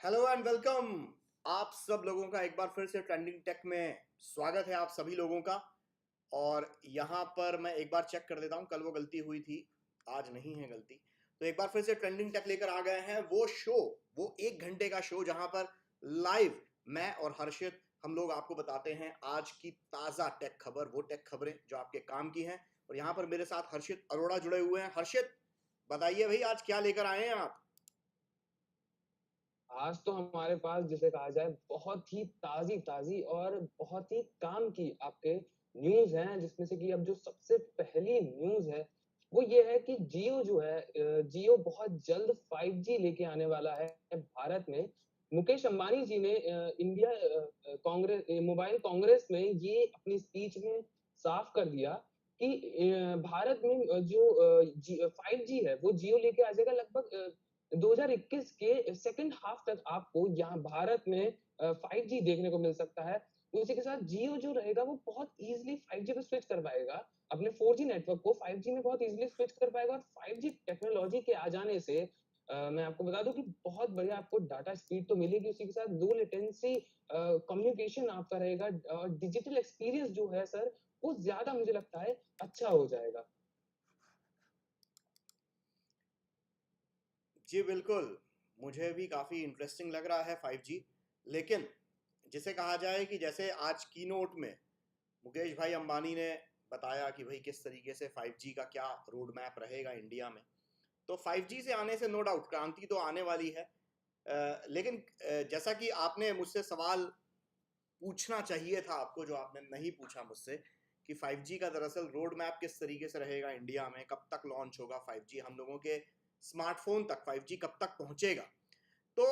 Hello and welcome. आप सब लोगों का एक बार फिर से ट्रेंडिंग टेक में स्वागत है आप सभी लोगों का। और यहाँ पर मैं एक बार चेक कर देता हूँ, कल वो गलती हुई थी, आज नहीं है गलती। तो एक बार फिर से ट्रेंडिंग टेक लेकर आ गए हैं वो शो, वो 1 घंटे का शो जहाँ पर लाइव मैं और हर्षित हम लोग आपको बताते हैं आज की ताज़ा टेक खबर, वो टेक खबरें जो आपके काम की हैं। और यहाँ पर मेरे साथ हर्षित अरोड़ा जुड़े हुए हैं। हर्षित, बताइए भाई, आज क्या लेकर आए हैं आप? आज तो हमारे पास जिसे कहा जाए बहुत ही ताजी ताजी और बहुत ही काम की आपके न्यूज हैं, जिसमें से कि अब जो सबसे पहली न्यूज है वो ये है कि जियो जो है जियो बहुत जल्द 5G लेके आने वाला है भारत में। मुकेश अंबानी जी ने इंडिया कांग्रेस मोबाइल कांग्रेस में ये अपनी स्पीच में साफ कर दिया कि भारत में जो 5G है वो जियो लेके आ जाएगा लगभग 2021 के सेकंड हाफ तक आपको यहाँ भारत में 5G देखने को मिल सकता है। उसी के साथ जियो जो रहेगा वो बहुत इजीली 5G पे स्विच कर पाएगा, अपने 4G नेटवर्क को 5G में बहुत इजीली स्विच कर पाएगा। और 5G टेक्नोलॉजी के आ जाने से मैं आपको बता दूं कि बहुत बढ़िया आपको डाटा स्पीड तो मिलेगी, उसी के साथ लो लेटेंसी कम्युनिकेशन आपका रहेगा और डिजिटल एक्सपीरियंस जो है सर वो ज्यादा मुझे लगता है अच्छा हो जाएगा। जी बिल्कुल, मुझे भी काफ़ी इंटरेस्टिंग लग रहा है 5G। लेकिन जिसे कहा जाए कि जैसे आज कीनोट में मुकेश भाई अंबानी ने बताया कि भाई किस तरीके से 5G का क्या रोड मैप रहेगा इंडिया में। तो 5G से आने से नो डाउट क्रांति तो आने वाली है। लेकिन जैसा कि आपने मुझसे सवाल पूछना चाहिए था आपको, जो आपने नहीं पूछा मुझसे, कि 5G का दरअसल रोड मैप किस तरीके से रहेगा इंडिया में, कब तक लॉन्च होगा 5G, हम लोगों के स्मार्टफोन तक 5G कब तक पहुंचेगा। तो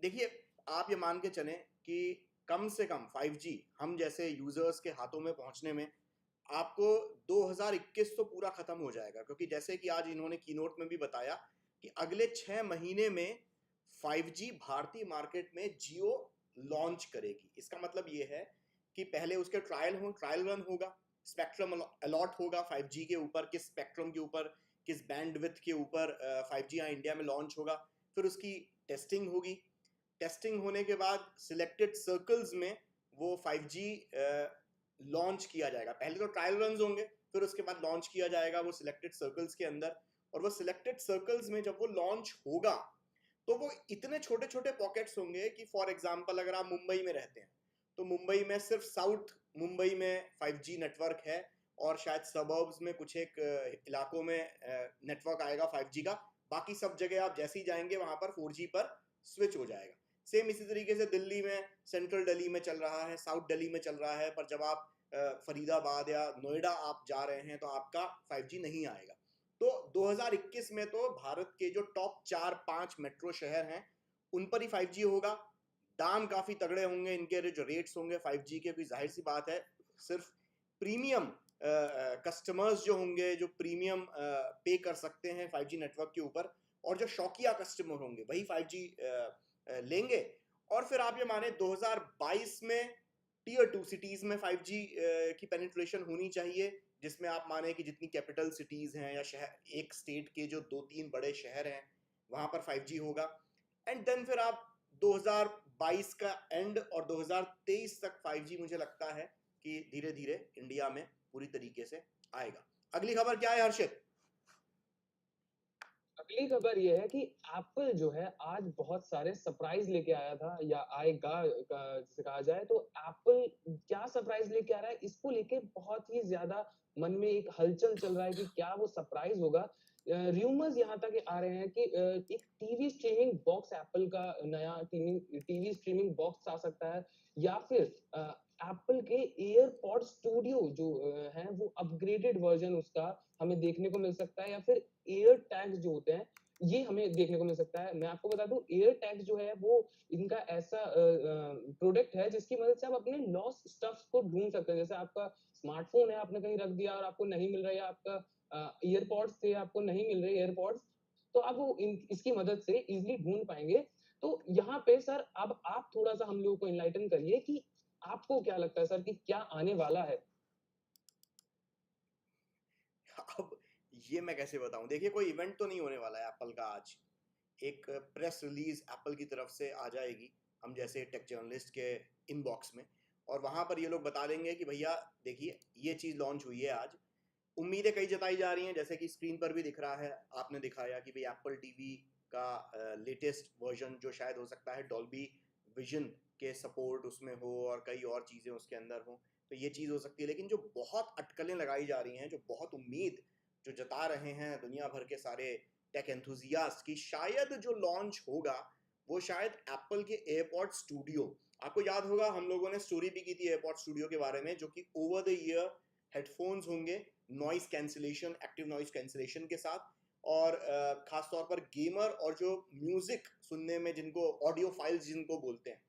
देखिए, आप ये मान के चलें कि कम से कम 5G हम जैसे यूजर्स के हाथों में पहुंचने में आपको 2021 तो पूरा खत्म हो जाएगा, क्योंकि जैसे कि आज इन्होंने कीनोट में भी बताया कि अगले 6 महीने में 5G भारतीय मार्केट में जियो लॉन्च करेगी। इसका मतलब ये है कि पहले उसके ट्रायल रन होगा, स्पेक्ट्रम अलॉट होगा 5G के ऊपर, किस स्पेक्ट्रम के ऊपर, किस बैंड विथ के ऊपर 5G यहाँ इंडिया में लॉन्च होगा। फिर उसकी टेस्टिंग होगी। टेस्टिंग होने के बाद सिलेक्टेड सर्कल्स में वो 5G लॉन्च किया जाएगा। पहले तो ट्रायल रन होंगे, फिर उसके बाद लॉन्च किया जाएगा वो सिलेक्टेड सर्कल्स के अंदर। और वो सिलेक्टेड सर्कल्स में जब वो लॉन्च होगा तो वो इतने छोटे छोटे पॉकेट्स होंगे कि फॉर एग्जांपल अगर आप मुंबई में रहते हैं तो मुंबई में सिर्फ साउथ मुंबई में 5G नेटवर्क है, और शायद सबर्ब्स में कुछ एक इलाकों में नेटवर्क आएगा 5G का। बाकी सब जगह आप जैसे ही जाएंगे वहां पर 4G पर स्विच हो जाएगा। सेम इसी तरीके से दिल्ली में, सेंट्रल दिल्ली में चल रहा है, साउथ दिल्ली में चल रहा है, पर जब आप फरीदाबाद या नोएडा आप जा रहे हैं तो आपका 5G नहीं आएगा। तो 2021 में तो भारत के जो टॉप 4-5 मेट्रो शहर हैं उन पर ही 5G होगा। दाम काफ़ी तगड़े होंगे इनके, जो रेट्स होंगे 5G के, कोई जाहिर सी बात है सिर्फ प्रीमियम कस्टमर्स जो होंगे, जो प्रीमियम पे कर सकते हैं 5G नेटवर्क के ऊपर, और जो शौकिया कस्टमर होंगे वही 5G लेंगे। और फिर आप ये माने 2022 में टीयर 2 सिटीज में 5G की पेनिट्रेशन होनी चाहिए, जिसमें आप माने कि जितनी कैपिटल सिटीज हैं या शहर, एक स्टेट के जो 2-3 बड़े शहर हैं वहां पर 5G होगा। एंड देन फिर आप 2022 का एंड और 2023 तक 5G मुझे लगता है कि धीरे धीरे इंडिया में पूरी तरीके से आएगा। अगली खबर क्या है हर्षित? अगली खबर यह है कि एप्पल जो है आज बहुत सारे सरप्राइज लेके आया था या आएगा जिसे कहा जाए। तो एप्पल क्या सरप्राइज लेके आ रहा है इसको लेके बहुत ही ज्यादा मन में एक हलचल चल रहा है कि क्या वो सरप्राइज होगा। र्यूमर्स यहाँ तक आ रहे हैं कि एक टीवी स्ट्रीमिंग बॉक्स एप्पल का नया टीवी स्ट्रीमिंग बॉक्स आ सकता है, या फिर एप्पल के एयरपॉड स्टूडियो जो है वो अपग्रेडेड वर्जन उसका हमें देखने को मिल सकता है, या फिर एयर टैग्स जो होते हैं ये हमें देखने को मिल सकता है। मैं आपको बता दूं एयर टैग्स जो है वो इनका ऐसा प्रोडक्ट है जिसकी मदद से आप अपने लॉस्ट स्टफ्स को ढूंढ सकते हैं। जैसे आपका स्मार्टफोन है, आपने कहीं रख दिया और आपको नहीं मिल रहा है, आपका ईयरपॉड्स थे आपको नहीं मिल रहे ईयरपॉड्स, तो आप वो इसकी मदद से इजिली ढूंढ पाएंगे। तो यहाँ पे सर अब आप थोड़ा सा हम लोगों को इनलाइटन करिए कि आपको क्या लगता है सर कि क्या आने वाला है। अब ये मैं कैसे बताऊं, देखिए कोई इवेंट तो नहीं होने वाला है एप्पल का आज। एक प्रेस रिलीज एप्पल की तरफ से आ जाएगी हम जैसे टेक जर्नलिस्ट के इनबॉक्स में, और वहाँ पर ये लोग बता देंगे कि भैया देखिए ये चीज़ लॉन्च हुई है आज। उम्मीदें कई जताई जा रही हैं, जैसे कि स्क्रीन पर भी दिख रहा है, आपने दिखाया कि भाई एप्पल टीवी का लेटेस्ट वर्जन जो शायद हो सकता है डॉल्बी विजन के सपोर्ट उसमें हो और कई और चीज़ें उसके अंदर हो, तो ये चीज़ हो सकती है। लेकिन जो बहुत अटकलें लगाई जा रही हैं, जो बहुत उम्मीद जो जता रहे हैं दुनिया भर के सारे टेक एंथुजियास्ट की शायद जो लॉन्च होगा वो शायद एप्पल के एयरपॉड स्टूडियो। आपको याद होगा हम लोगों ने स्टोरी भी की थी एयरपॉड स्टूडियो के बारे में, जो कि ओवर द ईयर हेडफोन्स होंगे noise cancellation, active noise cancellation के साथ, और खास तौर पर गेमर और जो म्यूजिक सुनने में जिनको ऑडियो फाइल्स जिनको बोलते हैं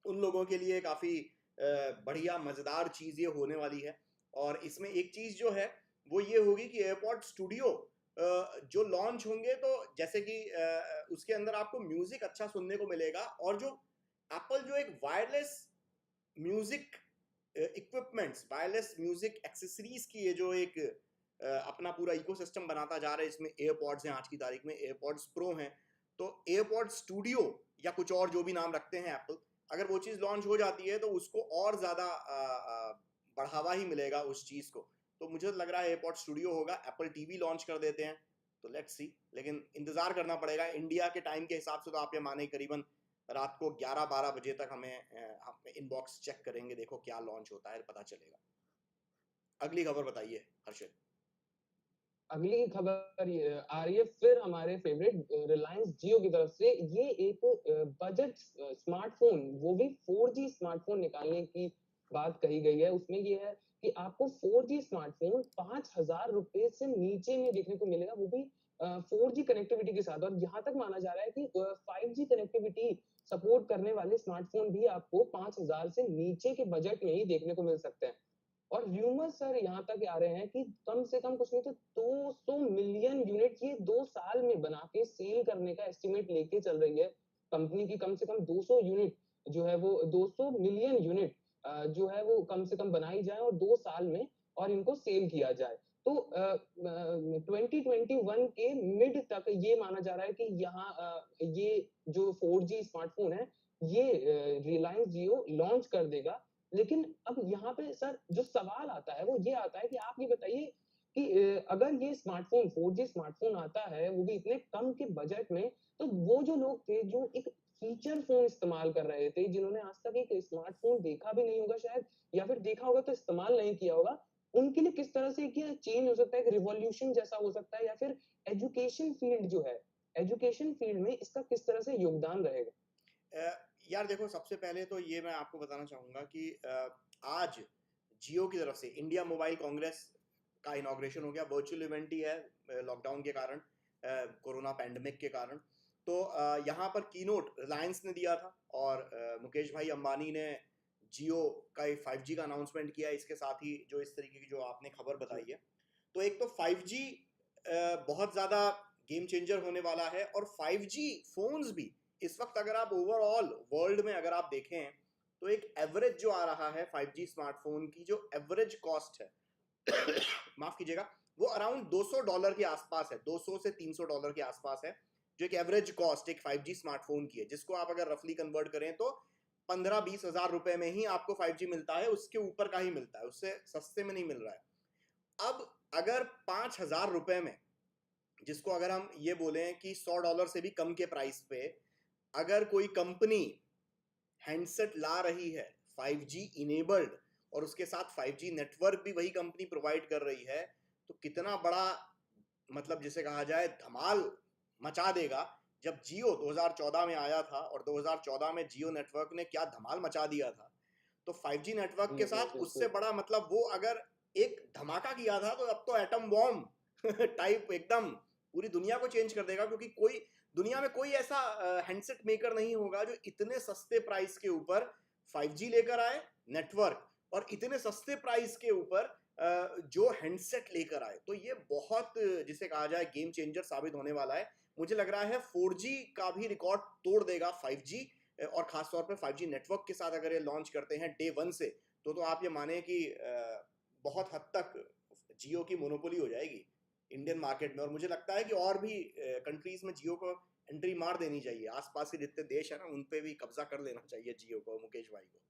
उन लोगों के लिए काफ़ी बढ़िया मज़ेदार चीज़ ये होने वाली है। और इसमें एक चीज़ जो है वो ये होगी कि एयरपॉड स्टूडियो जो लॉन्च होंगे तो जैसे कि उसके अंदर आपको म्यूज़िक अच्छा सुनने को मिलेगा, और जो एप्पल जो एक wireless music equipments, wireless music accessories की ये जो एक अपना पूरा इकोसिस्टम बनाता जा रहा है, इसमें एयरपॉड्स हैं, आज की तारीख में एयरपॉड्स प्रो हैं, तो एयरपॉड स्टूडियो या कुछ और जो भी नाम रखते हैं एप्पल, अगर वो चीज़ लॉन्च हो जाती है तो उसको और ज़्यादा बढ़ावा ही मिलेगा उस चीज़ को। तो मुझे लग रहा है एयरपॉड स्टूडियो होगा, एप्पल टीवी लॉन्च कर देते हैं तो लेट्स सी, लेकिन इंतज़ार करना पड़ेगा। इंडिया के टाइम के हिसाब से तो आप ये माने करीबन रात को 11-12 बजे तक हम इनबॉक्स चेक करेंगे, देखो क्या लॉन्च होता है पता चलेगा। अगली खबर बताइए हर्षित। अगली खबर ये आ रही है फिर हमारे फेवरेट रिलायंस जियो की तरफ से। ये एक बजट स्मार्टफोन, वो भी 4G स्मार्टफोन निकालने की बात कही गई है। उसमें ये है कि आपको 4G स्मार्टफोन 5,000 रुपए से नीचे में देखने को मिलेगा, वो भी 4G कनेक्टिविटी के साथ। और यहाँ तक माना जा रहा है कि 5G कनेक्टिविटी सपोर्ट करने वाले स्मार्टफोन भी आपको 5,000 से नीचे के बजट में ही देखने को मिल सकते हैं। और र्यूमर सर यहाँ तक आ रहे हैं कि कम से कम कुछ नहीं तो 200 मिलियन यूनिट ये 2 साल में बना के सेल करने का एस्टिमेट लेके चल रही है कंपनी की। कम से कम 200 यूनिट जो है वो 200 मिलियन यूनिट जो है वो कम से कम बनाई जाए और 2 साल में और इनको सेल किया जाए। तो 2021 के मिड तक ये माना जा रहा है कि यहाँ ये जो 4G स्मार्टफोन है ये रिलायंस जियो लॉन्च कर देगा। लेकिन अब यहाँ पे सर जो सवाल आता है वो ये आता है कि आप ये बताइए कि अगर ये स्मार्टफ़ोन 4G स्मार्टफ़ोन आता है, वो भी इतने कम के बजट में, तो वो जो लोग थे जो एक फीचर फ़ोन इस्तेमाल कर रहे थे, जिन्होंने आज तक एक स्मार्टफ़ोन देखा भी नहीं होगा शायद, या फिर देखा होगा तो इस्तेमाल नहीं किया होगा, उनके लिए किस तरह से क्या चेंज हो सकता है, एक रिवॉल्यूशन जैसा हो सकता है, या फिर एजुकेशन फ़ील्ड जो है, एजुकेशन फ़ील्ड में इसका किस तरह से योगदान रहेगा? यार देखो, सबसे पहले तो ये मैं आपको बताना चाहूँगा कि आज जियो की तरफ से इंडिया मोबाइल कांग्रेस का इनॉग्रेशन हो गया। वर्चुअल इवेंट ही है लॉकडाउन के कारण, कोरोना पैंडमिक के कारण। तो यहाँ पर कीनोट रिलायंस ने दिया था, और मुकेश भाई अंबानी ने जियो का 5G का अनाउंसमेंट किया। इसके साथ ही जो इस तरीके की जो आपने खबर बताई है, तो एक तो 5G बहुत ज़्यादा गेम चेंजर होने वाला है, और 5G फोन्स भी इस वक्त अगर आप ओवरऑल वर्ल्ड में अगर आप देखें तो एक एवरेज जो आ रहा है 5G स्मार्टफोन की जो एवरेज कॉस्ट है माफ कीजिएगा, वो अराउंड $200 के आसपास है, 200 से $300 के आसपास है, जो एक एवरेज कॉस्ट एक 5G स्मार्टफोन की है, जिसको आप अगर रफली कन्वर्ट करें तो 15-20 हजार रुपए में ही आपको 5G मिलता है, उसके ऊपर का ही मिलता है, उससे सस्ते में नहीं मिल रहा है। अब अगर 5,000 रुपए में, जिसको अगर हम ये बोलें कि $100 से भी कम के प्राइस पे अगर कोई कंपनी हैंडसेट ला रही है 5G इनेबल्ड, और उसके साथ 5G नेटवर्क भी वही कंपनी प्रोवाइड कर रही है, तो कितना बड़ा मतलब जिसे कहा जाए धमाल मचा देगा। जब जियो 2014 में आया था, और 2014 में जियो नेटवर्क ने क्या धमाल मचा दिया था, तो 5G नेटवर्क जी, के जी, साथ उससे बिल्कुल। बड़ा मतलब वो अगर एक धमाका किया था, तो अब तो एटम बॉम्ब टाइप एकदम पूरी दुनिया को चेंज कर देगा, क्योंकि कोई दुनिया में कोई ऐसा हैंडसेट मेकर नहीं होगा जो इतने सस्ते प्राइस के ऊपर 5G लेकर आए नेटवर्क, और इतने सस्ते प्राइस के ऊपर जो हैंडसेट लेकर आए। तो ये बहुत जिसे कहा जाए गेम चेंजर साबित होने वाला है। मुझे लग रहा है 4G का भी रिकॉर्ड तोड़ देगा 5G, और खास तौर पे 5G नेटवर्क के साथ अगर ये लॉन्च करते हैं डे 1 से, तो आप ये माने कि बहुत हद तक जियो की मोनोपोली हो जाएगी इंडियन मार्केट में। और मुझे लगता है कि और भी कंट्रीज में जियो को एंट्री मार देनी चाहिए। आसपास के जितने देश है ना उन पे भी कब्जा कर लेना चाहिए जियो को, मुकेश भाई को।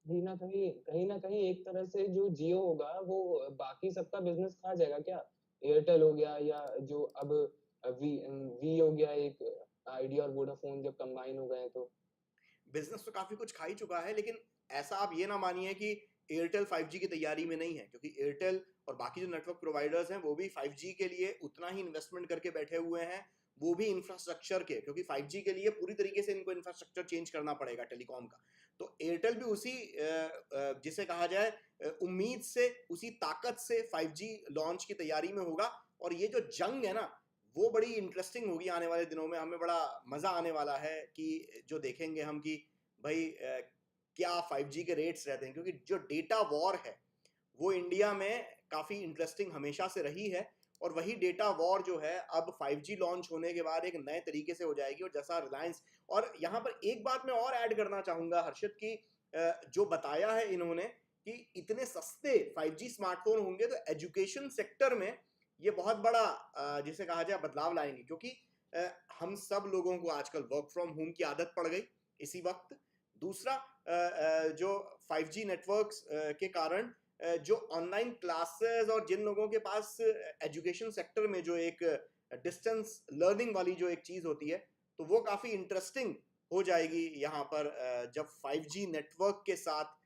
कहीं ना कहीं एक तरह से जो जियो होगा वो बाकी सबका बिजनेस खा जाएगा क्या? एयरटेल हो गया या जो अब वी वी हो गया, एक आइडिया और वोडाफोन जब कंबाइन हो गए हैं तो। बिजनेस तो काफी कुछ खा ही चुका है, लेकिन ऐसा आप ये ना मानिए कि एयरटेल 5G की तैयारी में नहीं है, क्योंकि एयरटेल और बाकी जो नेटवर्क प्रोवाइडर्स हैं वो भी 5G के लिए उतना ही इन्वेस्टमेंट करके बैठे हुए हैं, वो भी इंफ्रास्ट्रक्चर के, क्योंकि 5G के लिए पूरी तरीके से इनको इंफ्रास्ट्रक्चर चेंज करना पड़ेगा टेलीकॉम का। तो एयरटेल भी उसी जिसे कहा जाए उम्मीद से, उसी ताकत से 5G लॉन्च की तैयारी में होगा। और ये जो जंग है ना वो बड़ी इंटरेस्टिंग होगी आने वाले दिनों में। हमें बड़ा मजा आने वाला है कि जो देखेंगे हम कि भाई क्या 5G के रेट्स रहते हैं, क्योंकि जो डेटा वॉर है वो इंडिया में काफी इंटरेस्टिंग हमेशा से रही है। और वही डेटा वॉर जो है अब 5G लॉन्च होने के बाद एक नए तरीके से हो जाएगी। और जैसा रिलायंस, और यहाँ पर एक बात मैं और ऐड करना चाहूंगा हर्षित की, जो बताया है इन्होंने कि इतने सस्ते 5G स्मार्टफोन होंगे तो एजुकेशन सेक्टर में ये बहुत बड़ा जिसे कहा जाए बदलाव लाएंगे, क्योंकि हम सब लोगों को आजकल वर्क फ्रॉम होम की आदत पड़ गई इसी वक्त। दूसरा जो 5G नेटवर्क्स के कारण जो ऑनलाइन क्लासेस, और जिन लोगों के पास एजुकेशन सेक्टर में जो एक डिस्टेंस लर्निंग वाली जो एक चीज होती है, तो वो काफी इंटरेस्टिंग हो जाएगी यहाँ पर जब 5G नेटवर्क के साथ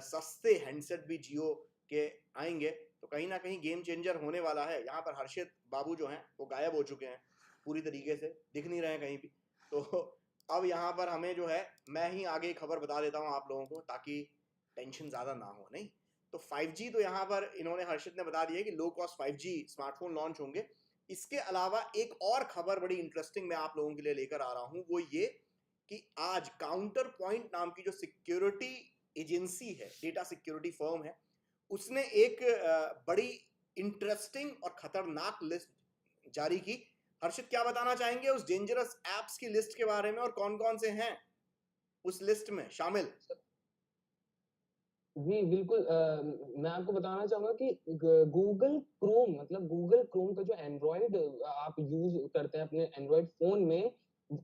सस्ते हैंडसेट भी जियो के आएंगे, तो कहीं ना कहीं गेम चेंजर होने वाला है। यहाँ पर हर्षित बाबू जो हैं वो गायब हो चुके हैं पूरी तरीके से, दिख नहीं रहे हैं कहीं भी। तो अब यहाँ पर हमें जो है, मैं ही आगे खबर बता देता हूँ आप लोगों को ताकि टेंशन ज़्यादा ना हो। नहीं तो 5G तो यहाँ पर इन्होंने, हर्षित ने बता दिया कि low cost 5G smartphone launch होंगे। इसके अलावा एक और खबर बड़ी इंटरेस्टिंग मैं आप लोगों के लिए लेकर आ रहा हूँ, वो ये कि आज काउंटर पॉइंट नाम की जो सिक्योरिटी एजेंसी है, डेटा सिक्योरिटी फर्म है, उसने एक बड़ी इंटरेस्टिंग और खतरनाक लिस्ट जारी की। हर्षित क्या बताना चाहेंगे उस डेंजरस एप्स की लिस्ट के बारे में, और कौन कौन से हैं उस लिस्ट में शामिल? जी, बिल्कुल मैं आपको बताना चाहूँगा कि गूगल क्रोम, मतलब गूगल क्रोम का जो एंड्रॉयड आप यूज़ करते हैं अपने एंड्रॉयड फ़ोन में,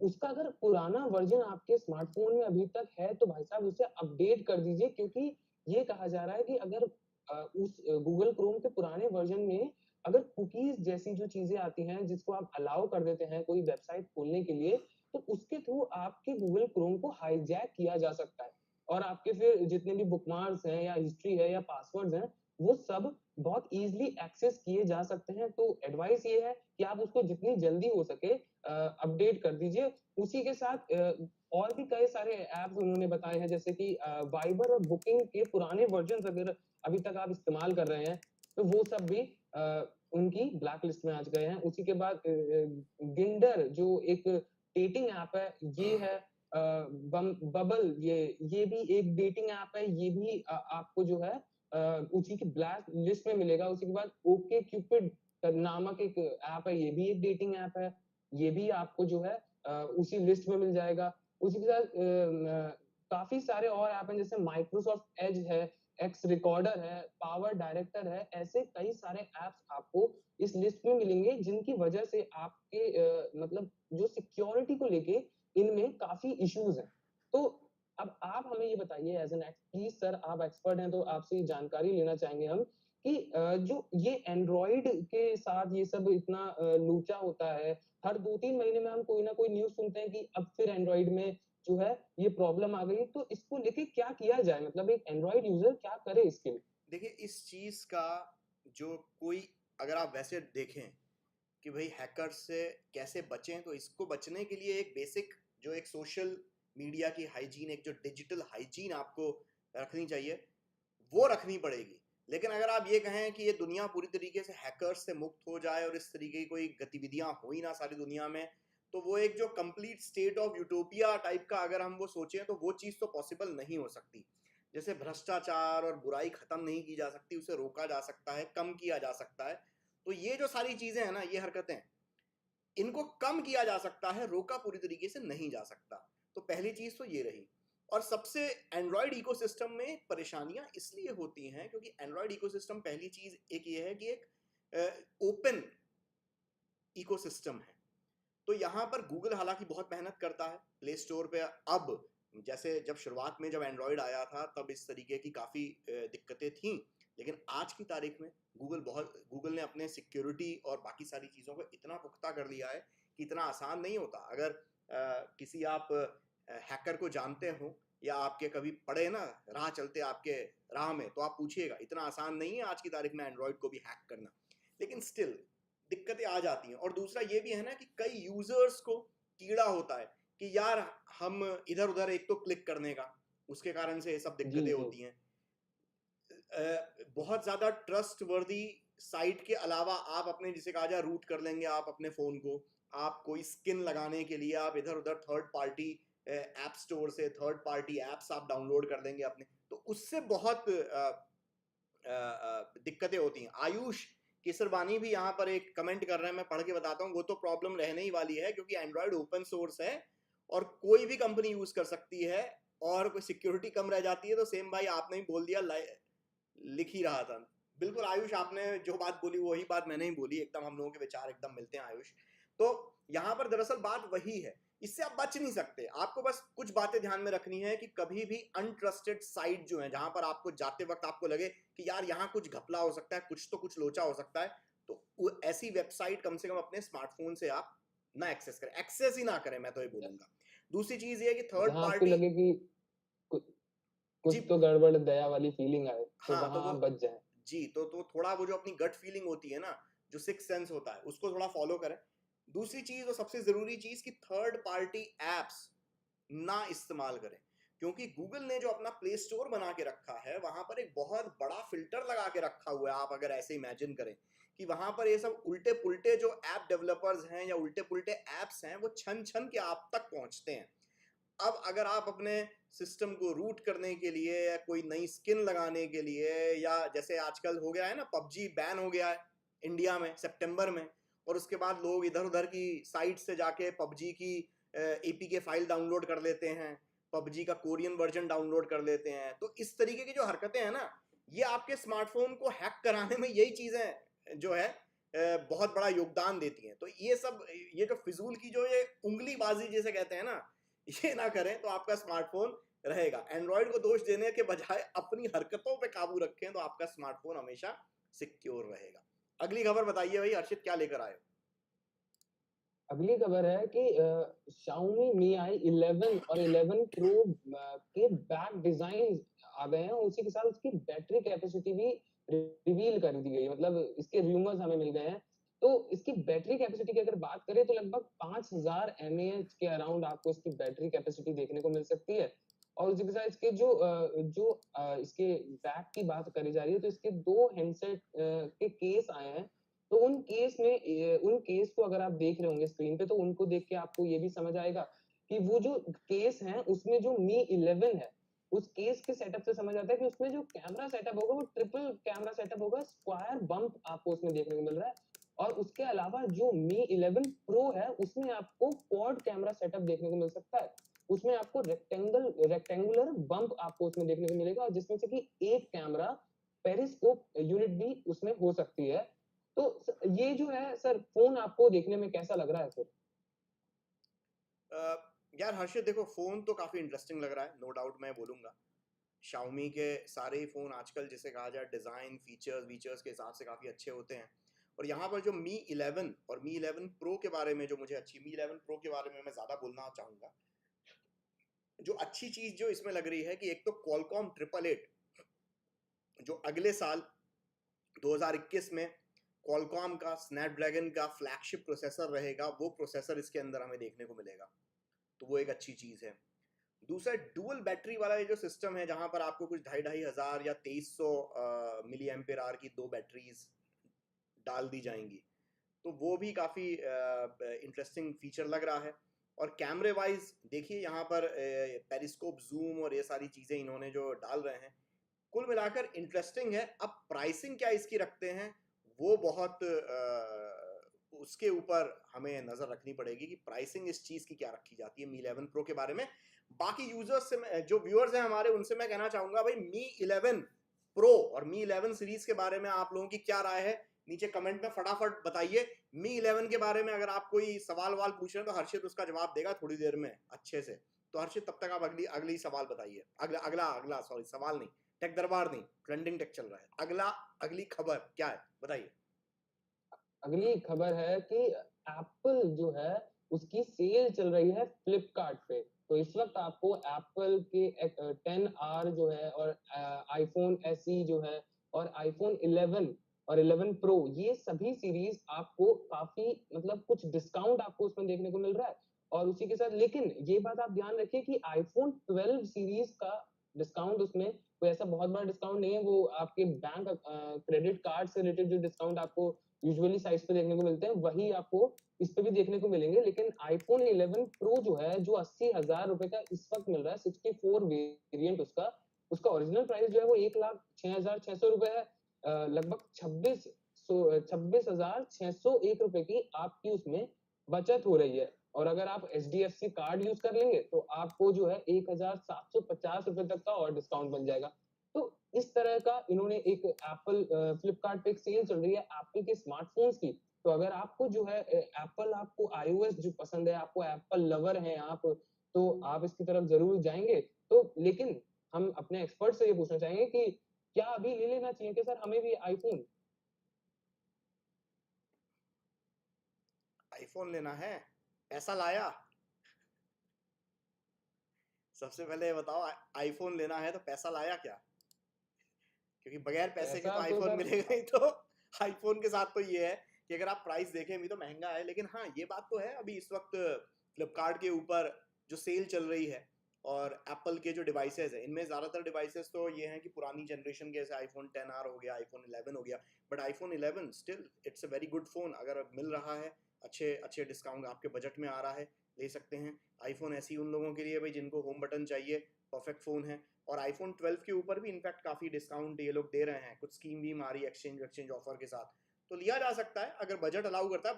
उसका अगर पुराना वर्ज़न आपके स्मार्टफ़ोन में अभी तक है, तो भाई साहब उसे अपडेट कर दीजिए, क्योंकि ये कहा जा रहा है कि अगर उस गूगल क्रोम के पुराने वर्ज़न में अगर कुकीज़ जैसी जो चीज़ें आती हैं, जिसको आप अलाउ कर देते हैं कोई वेबसाइट खोलने के लिए, तो उसके थ्रू आपके गूगल क्रोम को हाइजैक किया जा सकता है। और आपके फिर जितने भी बुकमार्क्स हैं या हिस्ट्री है या पासवर्ड्स हैं, वो सब बहुत ईज़िली एक्सेस किए जा सकते हैं। तो एडवाइस ये है कि आप उसको जितनी जल्दी हो सके अपडेट कर दीजिए। उसी के साथ और भी कई सारे ऐप्स उन्होंने बताए हैं, जैसे कि वाइबर और बुकिंग के पुराने वर्ज़न्स अगर अभी तक आप इस्तेमाल कर रहे हैं, तो वो सब भी उनकी ब्लैक लिस्ट में आ गए हैं। उसी के बाद गिंडर जो एक डेटिंग ऐप है, ये है। बबल, ये भी एक डेटिंग ऐप है, ये भी आपको जो है उसी की ब्लैक लिस्ट में मिलेगा। उसी के बाद ओके क्यूपिड नामक एक ऐप है, ये भी एक डेटिंग ऐप है, ये भी आपको जो है उसी लिस्ट में मिल जाएगा। उसी के साथ काफी सारे और ऐप हैं, जैसे माइक्रोसॉफ्ट एज है, एक्स रिकॉर्डर है, पावर डायरेक्टर है, ऐसे कई सारे ऐप्स आपको इस लिस्ट में मिलेंगे, जिनकी वजह से आपके मतलब जो सिक्योरिटी को लेके इनमें काफ़ी इश्यूज़ हैं। तो अब आप हमें ये बताइए एज़ एन प्लीज़ सर, आप एक्सपर्ट हैं तो आपसे ये जानकारी लेना चाहेंगे हम कि जो ये एंड्रॉइड के साथ ये सब इतना लोचा होता है, हर 2-3 महीने में हम कोई ना कोई न्यूज़ सुनते हैं कि अब फिर एंड्रॉइड में जो है ये प्रॉब्लम आ गई, तो इसको लेके क्या किया जाए? मतलब एक एंड्रॉइड यूज़र क्या करे इसके लिए? देखिए इस चीज का जो कोई, अगर आप वैसे देखें कि भाई हैकर से कैसे बचें, तो इसको बचने के लिए एक बेसिक जो एक सोशल मीडिया की हाइजीन, एक जो डिजिटल हाइजीन आपको रखनी चाहिए वो रखनी पड़ेगी। लेकिन अगर आप ये कहें कि ये दुनिया पूरी तरीके से हैकर्स से मुक्त हो जाए और इस तरीके की कोई गतिविधियां हो ही ना सारी दुनिया में, तो वो एक जो complete state of utopia type का अगर हम वो सोचें तो वो चीज़ तो पॉसिबल नहीं हो सकती। जैसे भ्रष्टाचार और बुराई खत्म नहीं की जा सकती, उसे रोका जा सकता है, कम किया जा सकता है। तो ये जो सारी चीजें हैं ना, ये हरकतें, इनको कम किया जा सकता है, रोका पूरी तरीके से नहीं जा सकता। तो पहली चीज तो ये रही। और सबसे एंड्रॉयड इकोसिस्टम में परेशानियां इसलिए होती हैं क्योंकि एंड्रॉयड इकोसिस्टम, पहली चीज एक ये है कि एक ओपन इकोसिस्टम है। तो यहाँ पर गूगल हालांकि बहुत मेहनत करता है प्ले स्टोर पे। अब जैसे जब शुरुआत में जब एंड्रॉयड आया था तब इस तरीके की काफ़ी दिक्कतें थीं, लेकिन आज की तारीख में गूगल ने अपने सिक्योरिटी और बाकी सारी चीज़ों को इतना पुख्ता कर लिया है कि इतना आसान नहीं होता। अगर किसी आप हैकर को जानते हो या आपके कभी पड़े ना राह चलते आपके राह में, तो आप पूछिएगा, इतना आसान नहीं है आज की तारीख में एंड्रॉयड को भी हैक करना। लेकिन स्टिल दिक्कतें आ जाती हैं। और दूसरा ये भी है ना कि कई यूजर्स को कीड़ा होता है कि यार हम इधर उधर एक तो क्लिक करने का, उसके कारण से ये सब जी दिक्कतें जी होती हैं। बहुत ज्यादा ट्रस्ट वर्दी साइट के अलावा आप अपने, जिसे कहा जाए, रूट कर लेंगे आप अपने फोन को। आप कोई स्किन लगाने के लिए आप इधर उधर थर्ड पार्टी ऐप स्टोर से थर्ड पार्टी एप्स आप डाउनलोड कर देंगे अपने, तो उससे बहुत दिक्कतें होती हैं। आयुष केसरवानी भी यहाँ पर एक कमेंट कर रहे हैं, मैं पढ़ के बताता हूँ। वो तो प्रॉब्लम रहने ही वाली है क्योंकि एंड्रॉयड ओपन सोर्स है और कोई भी कंपनी यूज कर सकती है, और कोई सिक्योरिटी कम रह जाती है तो सेम भाई आपने ही बोल दिया, लिख ही रहा था। बिल्कुल आयुष, आपने जो बात बोली वही बात मैंने ही बोली, एकदम हम लोगों के विचार एकदम मिलते हैं आयुष। तो यहाँ पर दरअसल बात वही है, इससे आप बच नहीं सकते। आपको बस कुछ बातें ध्यान में रखनी है कि कभी भी अनट्रस्टेड साइट जो है, जहां पर आपको जाते वक्त आपको लगे कि यार यहाँ कुछ घपला हो सकता है, कुछ तो कुछ लोचा हो सकता है, तो ऐसी वेबसाइट कम से कम अपने स्मार्टफोन से आप ना एक्सेस करें, एक्सेस ही ना करें, मैं तो ये बोलूंगा। दूसरी चीज ये है कि थर्ड जहाँ आपको पार्टी, लगे कि कुछ जी तो गड़बड़ दया वाली फीलिंग आए, तो हाँ, तो वहां वो, आप बच जाएं। जी, तो थोड़ा वो जो अपनी गट फीलिंग होती है ना, जो सिक्स सेंस होता है, उसको थोड़ा फॉलो करें। दूसरी चीज और सबसे जरूरी चीज कि थर्ड पार्टी एप्स ना इस्तेमाल करें, क्योंकि गूगल ने जो अपना प्ले स्टोर बना के रखा है वहां पर एक बहुत बड़ा फिल्टर लगा के रखा हुआ है। आप अगर ऐसे इमेजिन करें कि वहां पर ये सब उल्टे पुल्टे जो ऐप डेवलपर्स हैं या उल्टे पुल्टे एप्स हैं, वो छन छन के आप तक पहुंचते हैं। अब अगर आप अपने सिस्टम को रूट करने के लिए या कोई नई स्किन लगाने के लिए, या जैसे आजकल हो गया है ना, पबजी बैन हो गया है इंडिया में सितंबर में, और उसके बाद लोग इधर उधर की साइट से जाके पबजी की एपीके फाइल डाउनलोड कर लेते हैं, पबजी का कोरियन वर्जन डाउनलोड कर लेते हैं। तो इस तरीके की जो हरकतें हैं ना, ये आपके स्मार्टफोन को हैक कराने में यही चीजें जो है बहुत बड़ा योगदान देती हैं। तो ये सब, ये जो फिजूल की जो ये उंगलीबाजी जिसे कहते हैं ना, ये ना करें तो आपका स्मार्टफोन रहेगा। एंड्रॉयड को दोष देने के बजाय अपनी हरकतों पे काबू रखें तो आपका स्मार्टफोन हमेशा सिक्योर रहेगा। अगली खबर बताइए भाई हर्षित, क्या लेकर आए हो? अगली खबर है कि Xiaomi Mi 11 और 11 Pro के बैक डिजाइन आ गए हैं, और उसी के साथ उसकी बैटरी कैपेसिटी भी रिवील कर दी गई है। मतलब इसके रूमर्स हमें मिल गए हैं। तो इसकी बैटरी कैपेसिटी की अगर बात करें तो लगभग 5000 mAh के अराउंड आपको इसकी बैटरी कैपेसिटी देखने को मिल सकती है। और उसी के साथ इसके इसके बैक की बात करी जा रही है, तो इसके 2 हैंडसेट के केस आए हैं। तो उन केस को अगर आप देख रहे होंगे स्क्रीन पे, तो उनको देख के आपको ये भी समझ आएगा कि वो जो केस है उसमें जो Mi 11 है, उस केस के सेटअप से समझ आता है कि उसमें जो कैमरा सेटअप होगा वो ट्रिपल कैमरा सेटअप होगा। स्क्वायर बम्प आपको उसमें देखने को मिल रहा है। और उसके अलावा जो Mi 11 Pro है उसमें आपको क्वाड कैमरा सेटअप देखने को मिल सकता है। उसमें आपको रेक्टेंगुलर बम्प आपको उसमें देखने को मिलेगा, जिसमें से कि एक कैमरा पेरिस्कोप यूनिट भी उसमें हो सकती है। तो ये जो है सर, फोन आपको देखने में कैसा लग रहा है सर? यार हर्षित देखो, फोन तो काफी इंटरेस्टिंग लग रहा है, नो डाउट मैं बोलूंगा। Xiaomi के सारे ही फोन आजकल, जिसे कहा जाए, डिजाइन फीचर्स वीचर्स के हिसाब से काफी अच्छे होते हैं। और यहाँ पर जो Mi 11 और Mi 11 Pro के बारे में जो मुझे Mi 11 Pro के बारे में मैं ज्यादा बोलना चाहूंगा। जो अच्छी चीज जो इसमें लग रही है कि एक तो Qualcomm 888 जो अगले साल 2021 में Qualcomm का स्नैपड्रैगन का फ्लैगशिप प्रोसेसर रहेगा, वो प्रोसेसर इसके अंदर हमें देखने को मिलेगा, तो वो एक अच्छी चीज है। दूसरा, डुअल बैटरी वाला ये जो सिस्टम है, जहां पर आपको कुछ 2500 या 2300 मिली एम्पेयर आवर की दो बैटरीज डाल दी जाएंगी, तो वो भी काफ़ी इंटरेस्टिंग फीचर लग रहा है। और कैमरे वाइज देखिए, यहाँ पर पेरिस्कोप, जूम और ये सारी चीज़ें इन्होंने जो डाल रहे हैं, कुल मिलाकर इंटरेस्टिंग है। अब प्राइसिंग क्या इसकी रखते हैं, वो बहुत उसके ऊपर हमें नज़र रखनी पड़ेगी कि प्राइसिंग इस चीज़ की क्या रखी जाती है Mi 11 Pro के बारे में। बाकी यूजर्स से, जो व्यूअर्स हैं हमारे, उनसे मैं कहना चाहूँगा भाई Mi 11 Pro और Mi 11 सीरीज के बारे में आप लोगों की क्या राय है, नीचे कमेंट में फटाफट बताइए। मी 11 के बारे में अगर आप कोई सवाल वाल पूछ रहे हैं तो हर्षित उसका जवाब देगा थोड़ी देर में अच्छे से। तो हर्षित तब तक आप अगली सवाल बताइए। अगला सॉरी सवाल नहीं, टेक दरबार नहीं, ट्रेंडिंग टेक चल रहा है। अगली खबर क्या है बताइए। अगली खबर है कि एप्पल जो है उसकी सेल चल रही है फ्लिपकार्ट पे। तो इस वक्त आपको एप्पल के 10R जो है और आईफोन एसई जो है और आईफोन 11 और 11 प्रो, ये सभी सीरीज आपको काफी मतलब कुछ डिस्काउंट आपको उसमें देखने को मिल रहा है। और उसी के साथ लेकिन ये बात आप ध्यान रखिए कि आईफोन 12 सीरीज का डिस्काउंट उसमें कोई ऐसा बहुत बड़ा डिस्काउंट नहीं है। वो आपके बैंक क्रेडिट कार्ड से रिलेटेड जो डिस्काउंट आपको यूजुअली साइट्स पे देखने को मिलते हैं वही आपको इस पे भी देखने को मिलेंगे। लेकिन आईफोन 11 प्रो जो है जो 80,000 रुपए का इस वक्त मिल रहा है, 64 वेरिएंट उसका, उसका ओरिजिनल प्राइस जो है वो 1,06,600 रुपए है। लगभग 26,601 रुपए की आपकी उसमें बचत हो रही है। और अगर आप HDFC कार्ड यूज कर लेंगे तो आपको जो है 1,750 रुपए तक का और डिस्काउंट बन जाएगा। तो इस तरह का इन्होंने एक एप्पल फ्लिपकार्ट पे एक सेल चल रही है एप्पल के स्मार्टफोन्स की। तो अगर आपको जो है एप्पल, आपको iOS जो पसंद है, आपको एप्पल लवर हैं आप, तो आप इसकी तरफ जरूर जाएंगे। तो लेकिन हम अपने एक्सपर्ट से ये पूछना चाहेंगे कि क्या अभी ले लेना चाहिए कि सर हमें भी आईफोन? आईफोन लेना है, पैसा लाया? सबसे पहले ये बताओ, आईफोन लेना है तो पैसा लाया क्या? क्योंकि बगैर पैसे के तो ऐसा तो आईफोन सर मिलेगा ही। तो आईफोन के साथ तो ये है कि अगर आप प्राइस देखें अभी तो महंगा है, लेकिन हाँ ये बात तो है अभी इस वक्त फ्लिपकार्ट के ऊपर जो सेल चल रही है और एप्पल के जो डिवाइसेस है इनमें ज़्यादातर डिवाइसेस तो ये हैं कि पुरानी जनरेशन के, जैसे आईफोन 10R हो गया, आईफोन 11 हो गया। But iPhone 11 still it's a very good phone. अगर मिल रहा है अच्छे अच्छे डिस्काउंट आपके बजट में आ रहा है, ले सकते हैं। आईफोन ऐसी उन लोगों के लिए भाई जिनको होम बटन चाहिए, परफेक्ट फ़ोन है। और आईफोन 12 के ऊपर भी इनफैक्ट काफ़ी डिस्काउंट ये लोग दे रहे हैं, कुछ स्कीम भी आ रही है एक्सचेंज ऑफर के साथ, तो लिया जा सकता है अगर बजट अलाउ करता है।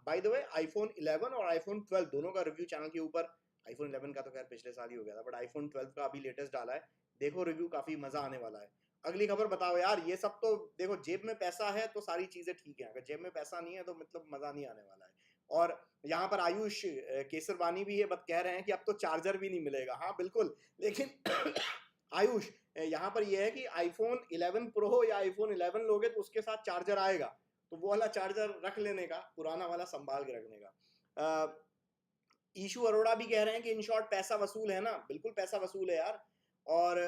बाय द वे आईफोन 11 और आईफोन 12 दोनों का रिव्यू चैनल के ऊपर, आईफोन 11 का तो खैर पिछले साल ही हो गया था, बट आईफोन 12 का अभी लेटेस्ट डाला है, देखो रिव्यू, काफ़ी मज़ा आने वाला है। अगली खबर बताओ यार। ये सब तो देखो, जेब में पैसा है तो सारी चीज़ें ठीक है, अगर जेब में पैसा नहीं है तो मतलब मज़ा नहीं आने वाला है। और यहाँ पर आयुष केसरवानी भी ये बात कह रहे हैं कि अब तो चार्जर भी नहीं मिलेगा। हाँ बिल्कुल, लेकिन आयुष यहाँ पर यह है कि आईफोन 11 प्रो या आईफोन 11 लोगे तो उसके साथ चार्जर आएगा, तो वो वाला चार्जर रख लेने का, पुराना वाला संभाल के रखने का। ईशू अरोड़ा भी कह रहे हैं कि इन शॉर्ट पैसा वसूल है ना, बिल्कुल पैसा वसूल है यार। और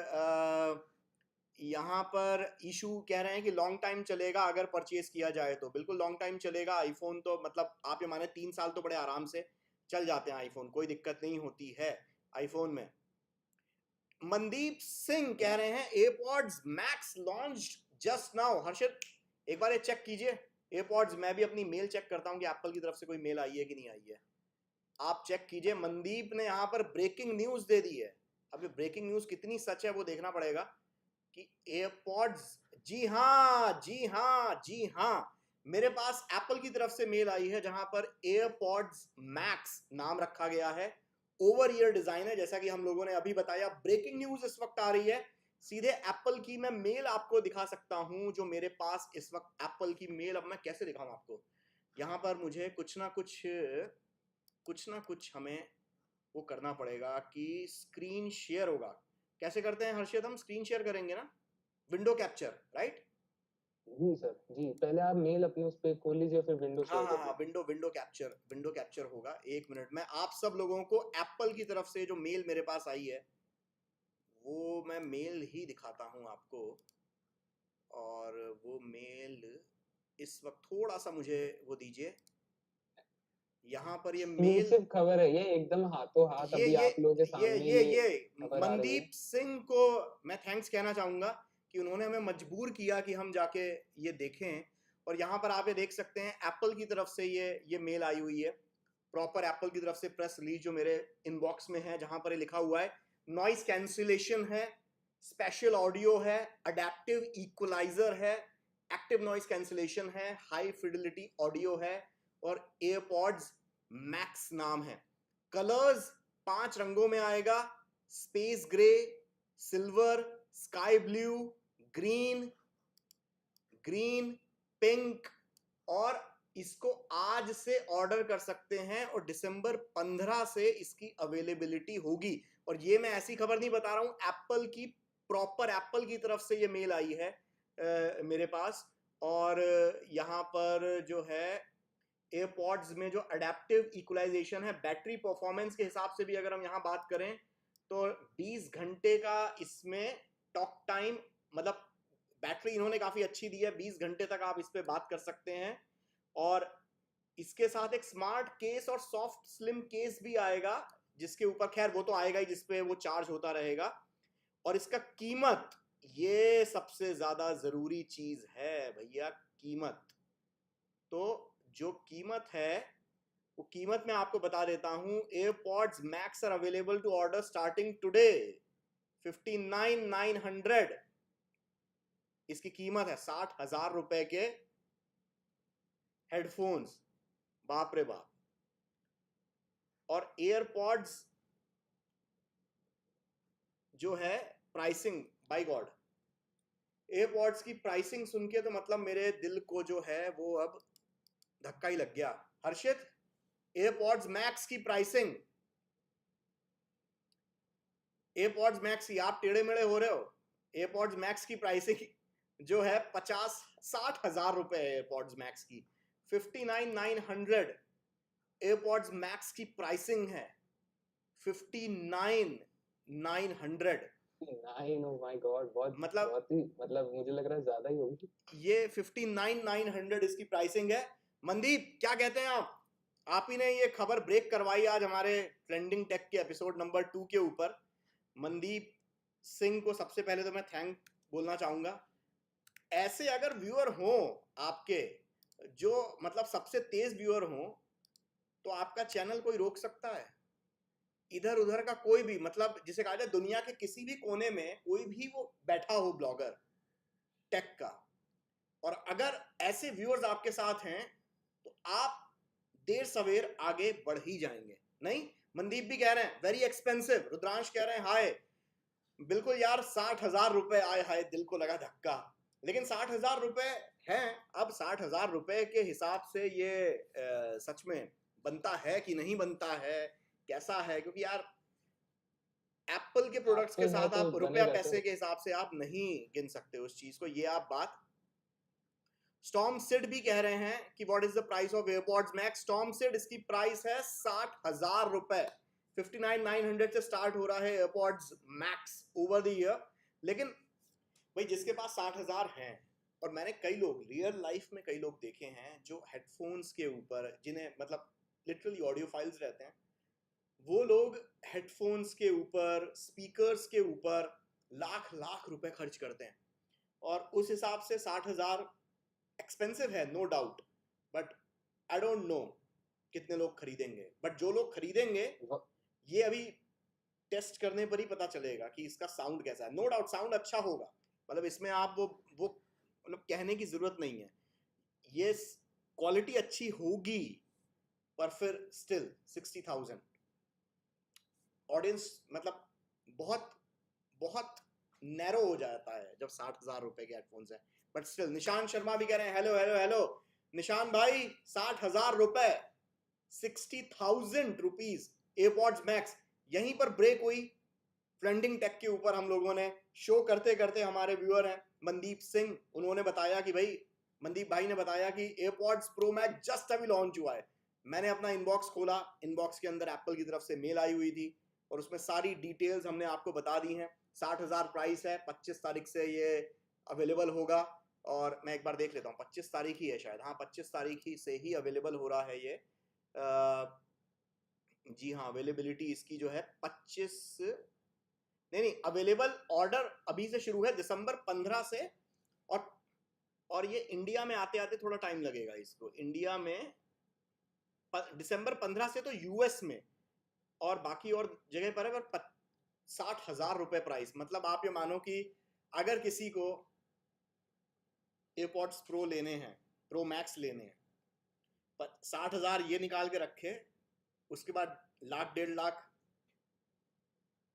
यहाँ पर ईशू कह रहे हैं कि लॉन्ग टाइम चलेगा अगर परचेज किया जाए तो, बिल्कुल लॉन्ग टाइम चलेगा आईफोन तो, मतलब आप ये माने 3 साल तो बड़े आराम से चल जाते हैं आईफोन, कोई दिक्कत नहीं होती है आईफोन में। मनदीप सिंह कह रहे हैं AirPods Max launch just now. Harshit एक बार ये चेक कीजिए एयरपॉड्स, मैं भी अपनी मेल चेक करता हूँ कि एप्पल की तरफ से कोई मेल आई है कि नहीं आई है। आप चेक कीजिए, मनदीप ने यहाँ पर ब्रेकिंग न्यूज दे दी है। अब ये ब्रेकिंग न्यूज कितनी सच है वो देखना पड़ेगा कि एयरपॉड्स, जी हाँ जी हाँ जी हाँ, मेरे पास एप्पल की तरफ से मेल आई है जहां पर एयरपॉड्स मैक्स नाम रखा गया है, ओवर ईयर डिजाइन है, जैसा कि हम लोगों ने अभी बताया। ब्रेकिंग न्यूज इस वक्त आ रही है सीधे एप्पल की। मैं मेल आपको दिखा सकता हूं जो मेरे पास इस वक्त एप्पल की मेल, अब मैं कैसे दिखाऊं आपको, यहां पर मुझे कुछ ना कुछ हमें वो करना पड़ेगा कि स्क्रीन शेयर होगा। कैसे करते हैं हर्षित, हम स्क्रीन शेयर करेंगे ना, विंडो कैप्चर, राइट? जी सर जी, पहले आप मेल अपने उस पे खोल लीजिए फिर विंडो हाँ शेयर हाँ कर हाँ, लीजिए। विंडो कैप्चर होगा। एक मिनट में आप सब लोगों को एप्पल की तरफ से जो मेल मेरे पास आई है वो मैं मेल ही दिखाता हूँ आपको। और वो मेल इस वक्त थोड़ा सा मुझे वो दीजिए, यहाँ पर ये मेल, एक्सक्लूसिव खबर है ये, एकदम हाथों हाथ ये अभी ये आप लोगों के ये सामने ये ये ये खबर आ रही है। मनदीप सिंह को मैं थैंक्स कहना चाहूंगा कि उन्होंने हमें मजबूर किया कि हम जाके ये देखें। और यहाँ पर आप ये देख सकते हैं एप्पल की तरफ से ये मेल आई हुई है, प्रॉपर एप्पल की तरफ से प्रेस रिलीज जो मेरे इनबॉक्स में है, जहां पर ये लिखा हुआ है नॉइस कैंसिलेशन है, स्पेशल ऑडियो है, अडेप्टिव इक्वलाइजर है, एक्टिव नॉइस कैंसिलेशन है, हाई फिडिलिटी ऑडियो है, और एयरपॉड्स मैक्स नाम है। कलर्स 5 रंगों में आएगा, space grey, silver, sky blue, green, green, pink, और इसको आज से ऑर्डर कर सकते हैं और दिसंबर 15 से इसकी अवेलेबिलिटी होगी। और ये मैं ऐसी खबर नहीं बता रहा हूं, एप्पल की, प्रॉपर एप्पल की तरफ से ये मेल आई है मेरे पास। और यहाँ पर जो है एयरपॉड्स में जो अडेप्टिव इक्वलाइजेशन है, बैटरी परफॉर्मेंस के हिसाब से भी अगर हम यहाँ बात करें तो 20 घंटे का इसमें टॉक टाइम, मतलब बैटरी इन्होंने काफी अच्छी दी है, 20 घंटे तक आप इस पे बात कर सकते हैं। और इसके साथ एक स्मार्ट केस और सॉफ्ट स्लिम केस भी आएगा, जिसके ऊपर, खैर वो तो आएगा ही, जिसपे वो चार्ज होता रहेगा। और इसका कीमत, ये सबसे ज्यादा जरूरी चीज है भैया, कीमत। तो जो कीमत है वो कीमत मैं आपको बता देता हूं। AirPods Max are available to order starting today 59,900। इसकी कीमत है 60,000 रुपए के हेडफोन्स, बाप रे बाप। और एयरपॉड्स जो है प्राइसिंग, बाय गॉड, एयरपॉड्स की प्राइसिंग सुन के तो मतलब मेरे दिल को जो है वो अब धक्का ही लग गया। हर्षित, एयरपॉड्स मैक्स की प्राइसिंग, एयरपॉड्स मैक्स की, आप टेढ़े मेढ़े हो रहे हो। एयरपॉड्स मैक्स की प्राइसिंग जो है 60,000 रुपए है एयरपॉड्स मैक्स की, 59,900 एयरपॉड्स मैक्स की प्राइसिंग है, 59,900। 9, oh my God, बहुत मतलब बहुत ही, मतलब मुझे लग रहा है ज्यादा ही होगी। ये 59,900 इसकी प्राइसिंग है। मनदीप क्या कहते हैं आप ही ने ये खबर ब्रेक करवाई आज हमारे ट्रेंडिंग टेक के एपिसोड नंबर 2 के ऊपर। मनदीप सिंह को सबसे पहले तो मैं थैंक बोलना चाहूंगा। ऐसे अगर व्यूअर हो आपके, जो मतलब सबसे तेज व्यूअर हो, तो आपका चैनल कोई रोक सकता है? इधर उधर का कोई भी, मतलब जिसे कहा जाए दुनिया के किसी भी कोने में कोई भी वो बैठा हो ब्लॉगर टेक का, और अगर ऐसे व्यूअर्स आपके साथ हैं तो आप देर सवेर आगे बढ़ ही जाएंगे। नहीं, मनदीप भी कह रहे हैं वेरी एक्सपेंसिव, रुद्रांश कह रहे हैं हाय, बिल्कुल यार 60,000 रुपए आए, हाय दिल को लगा धक्का। लेकिन 60,000 रुपए हैं। अब 60,000 रुपए के हिसाब से ये सच में बनता है कि नहीं बनता है, कैसा है, क्योंकि यार एप्पल के प्रोडक्ट्स के एप्पल है साथ तो आप बने रुपया रहते पैसे हैं। के हिसाब से आप नहीं गिन सकते उस चीज को, ये आप बात। स्टॉर्म सिड भी कह रहे हैं कि what is the price of AirPods Max. Storm Sid, इसकी प्राइस है 60,000 रुपए, 59,900 से स्टार्ट हो रहा है AirPods max over the year. लेकिन भाई जिसके पास 60,000 हैं, और मैंने कई लोग रियल लाइफ में कई लोग देखे हैं जो हेडफोन्स के ऊपर, जिन्हें मतलब लिटरली ऑडियो फाइल्स रहते हैं, वो लोग हेडफोन्स के ऊपर, स्पीकर्स के ऊपर लाख लाख रुपए खर्च करते हैं। और उस हिसाब से 60,000 एक्सपेंसिव है, no doubt, but I don't know कितने लोग खरीदेंगे। बट जो लोग खरीदेंगे, ये अभी टेस्ट करने पर ही पता चलेगा कि इसका साउंड कैसा है। नो डाउट साउंड अच्छा होगा, मतलब इसमें आप वो मतलब कहने की जरूरत नहीं है, ये क्वालिटी अच्छी होगी, पर फिर स्टिल 60,000 ऑडियंस मतलब बहुत बहुत नैरो हो जाता है जब 60,000 रुपए के हेडफोन्स है। बट स्टिल, निशान शर्मा भी कह रहे हैं हेलो हेलो हेलो। निशान भाई 60,000 रुपए, 60,000 रुपीज एयरपॉड्स मैक्स। यहीं पर ब्रेक हुई ट्रेंडिंग टेक के ऊपर। हम लोगों ने शो करते करते, हमारे व्यूअर हैं मनदीप सिंह, उन्होंने बताया कि भाई, मनदीप भाई ने बताया कि एयरपॉड्स प्रो मैक्स जस्ट अभी लॉन्च हुआ है। मैंने अपना इनबॉक्स खोला, इनबॉक्स के अंदर एप्पल की तरफ से मेल आई हुई थी और उसमें सारी डिटेल्स हमने आपको बता दी हैं। 60,000 प्राइस है, 25 तारीख से ये अवेलेबल होगा। और मैं एक बार देख लेता हूँ, 25 तारीख ही है शायद, हाँ 25 तारीख ही से ही अवेलेबल हो रहा है ये। जी हाँ, अवेलेबिलिटी इसकी जो है 25, नहीं अवेलेबल ऑर्डर अभी से शुरू है दिसंबर 15 से। और ये इंडिया में आते आते थोड़ा टाइम लगेगा इसको। इंडिया में दिसंबर 15 से तो यूएस में और बाकी और जगह पर है, पर 60,000 रुपए प्राइस। मतलब आप ये मानो कि अगर किसी को एयरपॉड्स प्रो लेने हैं, प्रो मैक्स लेने हैं, पर 60,000 ये निकाल के रखे, उसके बाद lakh 1.5 lakh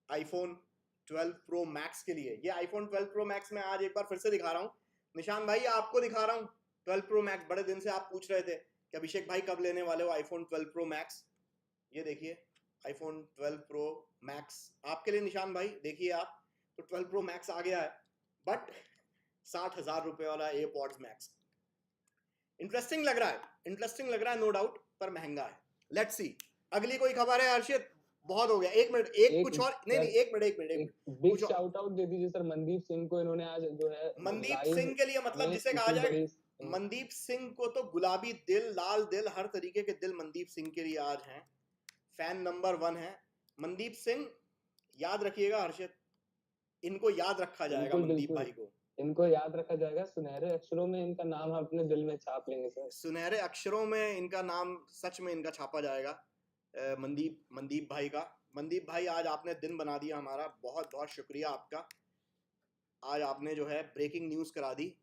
iPhone 12 pro max के लिए। ये आईफोन 12 प्रो मैक्स में आज एक बार फिर से दिखा रहा हूँ, निशान भाई आपको दिखा रहा हूँ, 12 प्रो मैक्स, बड़े दिन से आप पूछ रहे थे कि अभिषेक भाई कब लेने वाले हो आईफोन 12 प्रो मैक्स। ये देखिए आईफोन 12 प्रो मैक्स आपके लिए निशान भाई, देखिए आप, तो 12 प्रो मैक्स आ गया है, बट 60,000 रुपए वाला एयरपॉड्स मैक्स। इंटरेस्टिंग लग रहा है, इंटरेस्टिंग लग रहा है नो डाउट, पर महंगा है। लेट्स सी अगली कोई खबर है हर्षित। बहुत हो गया, एक मिनट, एक कुछ और नहीं नहीं, एक मिनट एक मिनट एक एक मिनट बिग कुछ और। शाउट आउट दे दीजिए सर मनदीप सिंह को, इन्होंने आज जो है मनदीप लाइव सिंह के लिए मतलब में जिसे कहा इतनी जाए, बड़ी मनदीप सिंह को तो गुलाबी दिल, लाल दिल, हर तरीके के दिल मनदीप सिंह के लिए आज हैं। फैन नंबर 1 है मनदीप सिंह। याद रखिएगा हर्षित, इनको याद रखा जाएगा बिल्कुल मनदीप बिल्कुल भाई को, इनको याद रखा जाएगा, सुनहरे अक्षरों में इनका नाम हम अपने दिल में छाप लेंगे सर। सुनहरे अक्षरों में इनका नाम सच में इनका छापा जाएगा। मनदीप मनदीप भाई का। मनदीप भाई आज आपने दिन बना दिया हमारा, बहुत बहुत शुक्रिया आपका। आज आपने जो है ब्रेकिंग न्यूज़ करा दी।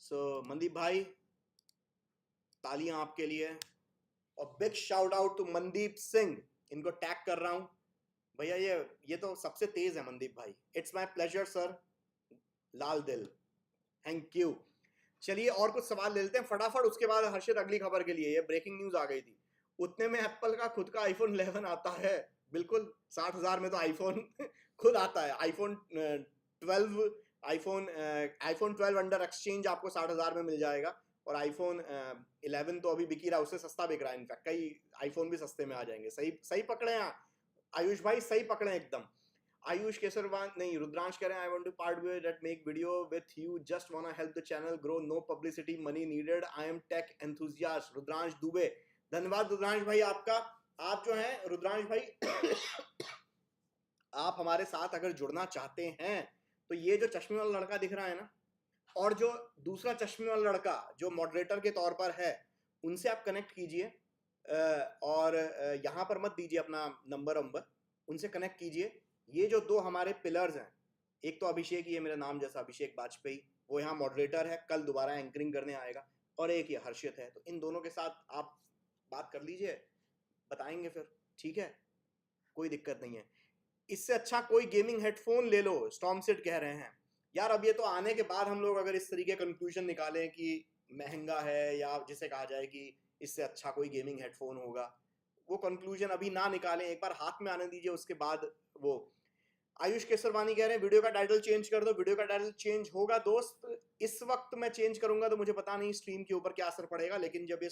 सो मनदीप भाई, तालियां आपके लिए, और big shout out to Mandeep Singh. इनको टैग कर रहा हूं भैया, ये तो सबसे तेज है मनदीप भाई। इट्स माय प्लेजर सर, लाल दिल, थैंक यू। चलिए और कुछ सवाल ले लेते हैं फटाफट, उसके बाद हर्षित अगली खबर के लिए। ये ब्रेकिंग न्यूज आ गई थी, उतने में एप्पल का खुद का आईफोन 11 आता है। बिल्कुल 60,000 में तो आईफोन खुद आता है। आईफोन 12, आईफोन 12 अंडर एक्सचेंज आपको 60,000 में मिल जाएगा, और आईफोन 11 तो अभी बिक ही रहा है, उससे सस्ता बिक रहा है। इनफैक्ट कई आईफोन भी सस्ते में आ जाएंगे। सही सही पकड़े हैं आयुष भाई, सही पकड़े एकदम। आयुष केसरवान नहीं, रुद्रांश कह रहे हैं I want to part with that make video with you, just want to help the channel grow, no publicity money needed, I am tech enthusiast. Rudransh Dubey, धन्यवाद रुद्रांश भाई आपका। आप जो हैं रुद्रांश भाई आप हमारे साथ अगर जुड़ना चाहते हैं तो ये जो चश्मे वाला लड़का दिख रहा है ना, और जो दूसरा चश्मे वाला लड़का जो मॉडरेटर के तौर पर है, उनसे आप कनेक्ट कीजिए, और यहाँ पर मत दीजिए अपना नंबर, उनसे कनेक्ट कीजिए। ये जो दो हमारे पिलर्स हैं, एक तो अभिषेक, ये मेरा नाम जैसा अभिषेक वाजपेयी, वो यहाँ मॉडरेटर है, कल दोबारा एंकरिंग करने आएगा, और एक ये हर्षित है। तो इन दोनों के साथ आप बात कर लीजिए, बताएंगे फिर, ठीक है, कोई दिक्कत नहीं है। इससे अच्छा कोई गेमिंग हेडफोन ले लो, स्टॉर्मसेट कह रहे हैं। यार अब ये तो आने के बाद हम लोग अगर इस तरीके कंक्लूजन निकालें कि महंगा है, या जिसे कहा जाए कि इससे अच्छा कोई गेमिंग हेडफोन होगा, वो कंक्लूजन अभी ना निकालें, एक बार हाथ में आने दीजिए, उसके बाद वो। आयुष केसरवानी कह रहे हैं वीडियो का टाइटल चेंज कर दो। वीडियो का टाइटल चेंज होगा दोस्त, इस वक्त मैं चेंज करूंगा तो मुझे पता नहीं स्ट्रीम के ऊपर क्या असर पड़ेगा, लेकिन जब ये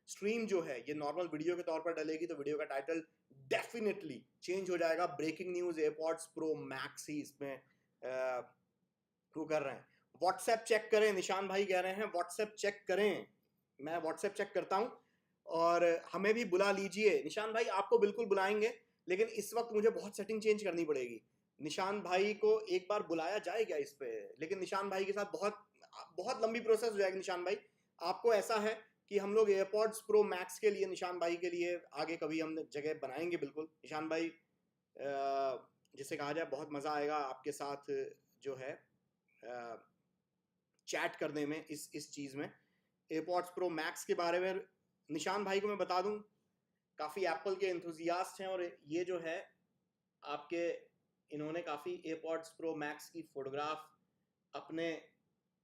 स्ट्रीम जो है ये नॉर्मल वीडियो के तौर पर डलेगी तो वीडियो का टाइटल डेफिनेटली चेंज हो जाएगा। Breaking news, AirPods Pro Max ही इसमें वो कर रहे हैं। व्हाट्सएप चेक करें, निशान भाई कह रहे हैं व्हाट्सएप चेक करें। मैं व्हाट्सएप चेक करता हूं, और हमें भी बुला लीजिए। निशान भाई आपको बिल्कुल बुलाएंगे, लेकिन इस वक्त मुझे बहुत सेटिंग चेंज करनी पड़ेगी। निशान भाई को एक बार बुलाया जाए क्या इस पे, लेकिन निशान भाई के साथ बहुत बहुत लंबी प्रोसेस हो जाएगी। निशान भाई आपको ऐसा है कि हम लोग एयरपॉड्स प्रो मैक्स के लिए, निशान भाई के लिए आगे कभी हम जगह बनाएंगे बिल्कुल। निशान भाई जिसे कहा जाए बहुत मज़ा आएगा आपके साथ जो है चैट करने में, इस चीज़ में। एयरपॉड्स प्रो मैक्स के बारे में निशान भाई को मैं बता दूं, काफ़ी एप्पल के एंथुजियास्ट हैं, और ये जो है आपके, इन्होंने काफ़ी एयरपॉड्स प्रो मैक्स की फ़ोटोग्राफ अपने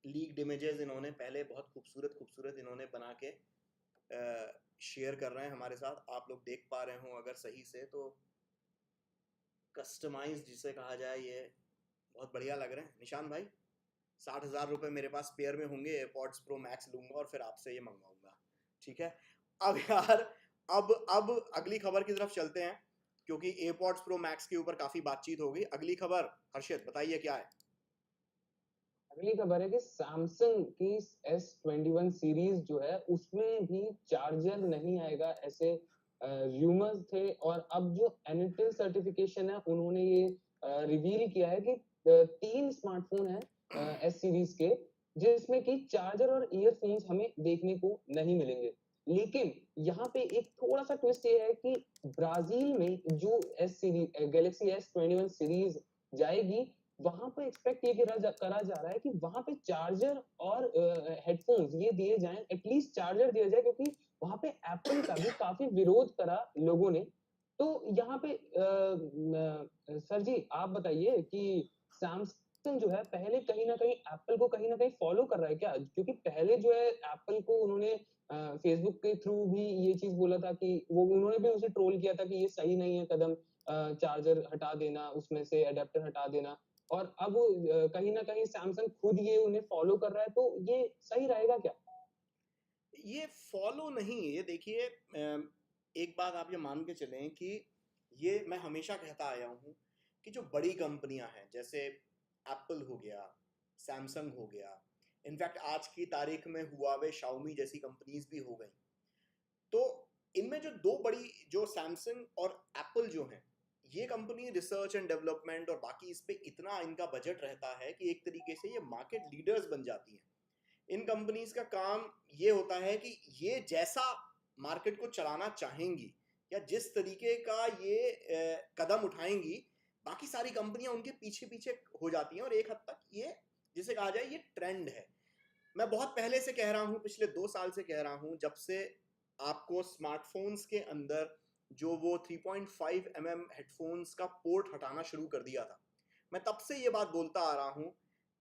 लीक्ड इमेजेस इन्होंने पहले बहुत खूबसूरत खूबसूरत इन्होंने बना के शेयर कर रहे हैं हमारे साथ। आप लोग देख पा रहे हो अगर सही से तो, कस्टमाइज जिसे कहा जाए, ये बहुत बढ़िया लग रहे हैं। निशान भाई 60,000 रुपये मेरे पास पेयर में होंगे, एयरपॉड्स प्रो मैक्स लूंगा और फिर आपसे ये मंगवाऊंगा, ठीक है। अब यार अब अगली खबर की तरफ चलते हैं, क्योंकि एयरपॉड्स प्रो मैक्स के ऊपर काफी बातचीत हो गई। अगली खबर हर्षित बताइए क्या है। अगली खबर है कि सैमसंग की S21 सीरीज जो है उसमें भी चार्जर नहीं आएगा, ऐसे रूमर्स थे। और अब जो एनिटेल सर्टिफिकेशन है उन्होंने ये रिवील किया है कि 3 स्मार्टफोन है एस सीरीज के, जिसमें कि चार्जर और ईयरफोन्स हमें देखने को नहीं मिलेंगे। लेकिन यहाँ पे एक थोड़ा सा ट्विस्ट ये है कि ब्राजील में जो S series Galaxy S21 series जाएगी, वहां पे एक्सपेक्ट ये करा जा रहा है कि वहां पे चार्जर और हेडफोन्स ये दिए जाएं, एटलीस्ट चार्जर दिया जाए, क्योंकि वहां पे एप्पल का भी काफी विरोध करा लोगों ने। तो यहाँ पे सर जी आप बताइए कि सैमसंग जो है पहले कहीं न कहीं एप्पल को कहीं न कहीं फ़ॉलो कर रहा है क्या? क्योंकि पहले जो है एप्पल को उन्होंने फ़ेसबुक के थ्रू भी ये चीज़ बोला था कि वो उन्होंने भी उसे ट्रोल किया था कि ये सही नहीं है कदम, चार्जर हटा देना, उसमें से एडेप्टर हटा देना। और अब कहीं न कहीं सैमसंग खुद ये उन्हें फ़ॉलो कर रहा है, तो ये सही रहेगा क्या? ये फॉलो नहीं, ये देखिए एक बात आप ये मान के चलें कि ये मैं हमेशा कहता आया हूँ कि जो बड़ी कंपनियां हैं जैसे एप्पल हो गया, सैमसंग हो गया, इनफैक्ट आज की तारीख में हुआवे, शाओमी जैसी कंपनीज भी हो गई, तो इनमें जो दो बड़ी, जो सैमसंग और एप्पल जो हैं, ये कंपनी रिसर्च एंड डेवलपमेंट और बाकी इस पे इतना इनका बजट रहता है कि एक तरीके से ये मार्केट लीडर्स बन जाती हैं। इन कंपनीज का काम ये होता है कि ये जैसा मार्केट को चलाना चाहेंगी या जिस तरीके का ये कदम उठाएंगी, बाकी सारी कंपनियां उनके पीछे पीछे हो जाती हैं और एक हद तक ये, जिसे कहा जाए, ये ट्रेंड है। मैं बहुत पहले से कह रहा हूं, पिछले 2 साल से कह रहा हूं, जब से आपको स्मार्टफोन्स के अंदर जो वो 3.5 mm हेडफोन्स का पोर्ट हटाना शुरू कर दिया था, मैं तब से ये बात बोलता आ रहा हूं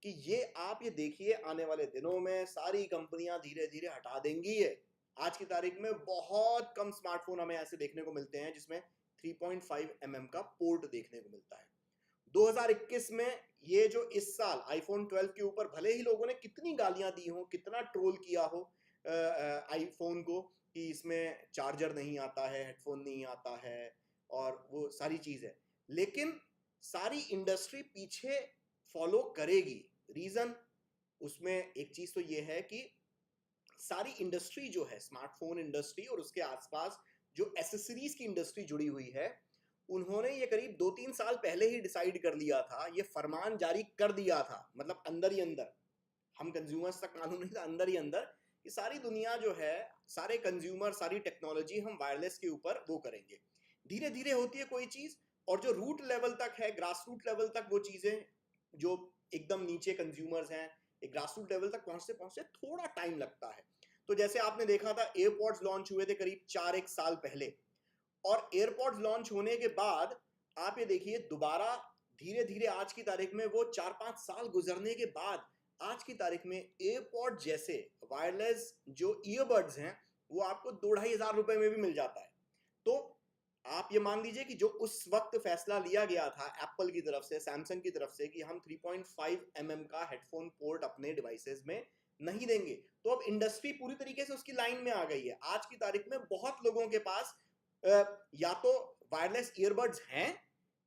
कि ये आप ये देखिए आने वाले दिनों में सारी कंपनियां धीरे धीरे हटा देंगी ये। आज की तारीख में बहुत कम स्मार्टफोन हमें ऐसे देखने को मिलते हैं जिसमें 3.5 mm का पोर्ट देखने को मिलता है। 2021 में ये जो इस साल आईफोन 12 के ऊपर भले ही लोगों ने कितनी गालियां दी हो, कितना ट्रोल किया हो आईफोन को कि इसमें चार्जर नहीं आता है, हेडफोन नहीं आता है और वो सारी चीज है, लेकिन सारी इंडस्ट्री पीछे फॉलो करेगी। रीजन उसमें एक चीज तो ये है कि सारी इंडस्ट्री जो है, स्मार्टफोन इंडस्ट्री और उसके आसपास जो एसेसरीज की इंडस्ट्री जुड़ी हुई है, उन्होंने ये करीब 2-3 साल पहले ही डिसाइड कर लिया था, ये फरमान जारी कर दिया था, मतलब अंदर ही अंदर, हम कंज्यूमर्स तक मालूम नहीं था, अंदर ही अंदर, कि सारी दुनिया जो है, सारे कंज्यूमर, सारी टेक्नोलॉजी हम वायरलेस के ऊपर वो करेंगे। धीरे धीरे होती है कोई चीज, और जो रूट लेवल तक है, ग्रास रूट लेवल तक वो चीजें, जो एकदम नीचे कंज्यूमर्स हैं, एक ग्रास रूट लेवल तक पहुंचते पहुंचते थोड़ा टाइम लगता है। तो जैसे आपने देखा था, एयरपॉड्स लॉन्च हुए थे करीब 4-1 साल पहले, और एयरपॉड्स लॉन्च होने के बाद आप ये देखिए दोबारा धीरे धीरे आज की तारीख में वो 4-5 साल गुजरने के बाद आज की तारीख में एयरपॉड जैसे वायरलेस जो ईयरबड्स हैं वो आपको 2-2.5 हजार रुपए में भी मिल जाता है। तो आप ये मान लीजिए कि जो उस वक्त फैसला लिया गया था एप्पल की तरफ से, सैमसंग की तरफ से, कि हम 3.5 mm का हेडफोन पोर्ट अपने डिवाइसेस में नहीं देंगे, तो अब इंडस्ट्री पूरी तरीके से उसकी लाइन में आ गई है। आज की तारीख में बहुत लोगों के पास या तो वायरलेस ईयरबड्स हैं,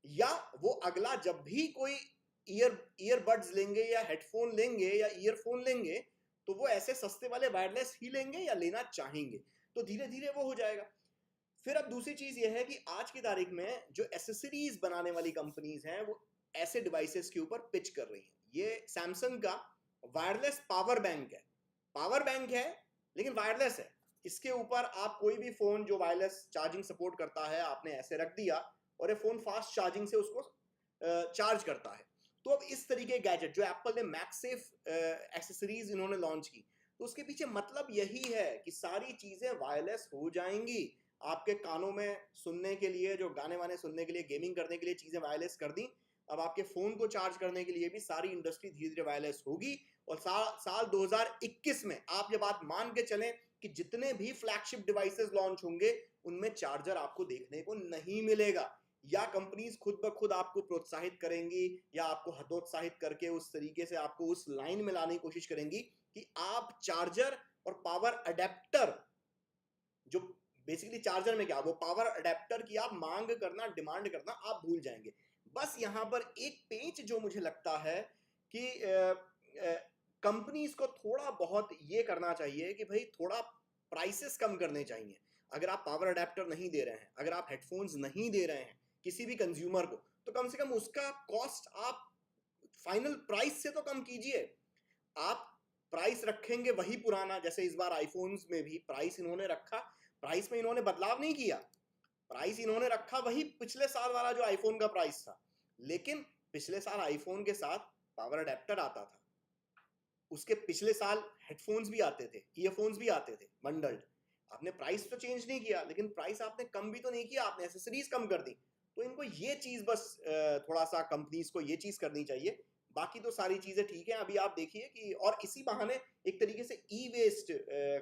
या वो अगला जब भी कोई ईयरबड्स लेंगे या हेडफोन लेंगे या ईयरफोन लेंगे, तो वो ऐसे सस्ते वाले वायरलेस ही लेंगे या लेना चाहेंगे। तो धीरे धीरे वो हो जाएगा। फिर अब दूसरी चीज ये है कि आज की तारीख में जो एसेसरीज बनाने वाली कंपनीज हैं वो ऐसे डिवाइसेस के ऊपर पिच कर रही हैं। ये सैमसंग का वायरलेस पावर बैंक है, पावर बैंक है लेकिन वायरलेस है। इसके ऊपर आप कोई भी फोन जो वायरलेस चार्जिंग सपोर्ट करता है आपने ऐसे रख दिया और ये फोन फास्ट चार्जिंग से उसको चार्ज करता है। तो अब इस तरीके गैजेट जो एप्पल ने मैगसेफ एक्सेसरीज इन्होंने लॉन्च की, तो उसके पीछे मतलब यही है कि सारी चीजें वायरलेस हो जाएंगी। आपके कानों में सुनने के लिए, जो गाने वाने सुनने के लिए, गेमिंग करने के लिए चीजें वायरलेस कर दी, अब आपके फोन को चार्ज करने के लिए भी सारी इंडस्ट्री धीरे धीरे वायरलेस होगी। और साल 2021 में आप ये बात मान के चलें कि जितने भी फ्लैगशिप डिवाइसेस लॉन्च होंगे उनमें चार्जर आपको देखने को नहीं मिलेगा, या कंपनीज खुद ब खुद आपको प्रोत्साहित करेंगी या आपको हतोत्साहित करके उस तरीके से आपको उस लाइन में लाने की कोशिश करेंगी कि आप चार्जर और पावर अडेप्टर, जो बेसिकली चार्जर में क्या, वो पावर अडेप्टर की आप मांग करना, डिमांड करना आप भूल जाएंगे। बस यहां पर एक पेच जो मुझे लगता है कि कंपनीज को थोड़ा बहुत ये करना चाहिए कि भाई थोड़ा प्राइसेस कम करने चाहिए। अगर आप पावर अडेप्टर नहीं दे रहे हैं, अगर आप हेडफोन्स नहीं दे रहे हैं किसी भी कंज्यूमर को, तो कम से कम उसका कॉस्ट आप फाइनल प्राइस से तो कम कीजिए। आप प्राइस रखेंगे वही पुराना, जैसे इस बार आईफोन्स में भी प्राइस इन्होंने रखा, प्राइस में इन्होंने बदलाव नहीं किया, प्राइस इन्होंने रखा वही पिछले साल वाला जो आईफोन का प्राइस था। लेकिन पिछले साल आईफोन के साथ पावर अडेप्टर आता था, उसके पिछले साल हेडफोन्स भी आते थे, ईयरफोन्स भी आते थे बंडल्ड। आपने प्राइस तो चेंज नहीं किया, लेकिन प्राइस आपने कम भी तो नहीं किया, आपने एसेसरीज कम कर दी। तो इनको ये चीज बस थोड़ा सा कंपनीज को ये चीज करनी चाहिए, बाकी तो सारी चीजें ठीक है। अभी आप देखिए कि और इसी बहाने एक तरीके से ई वेस्ट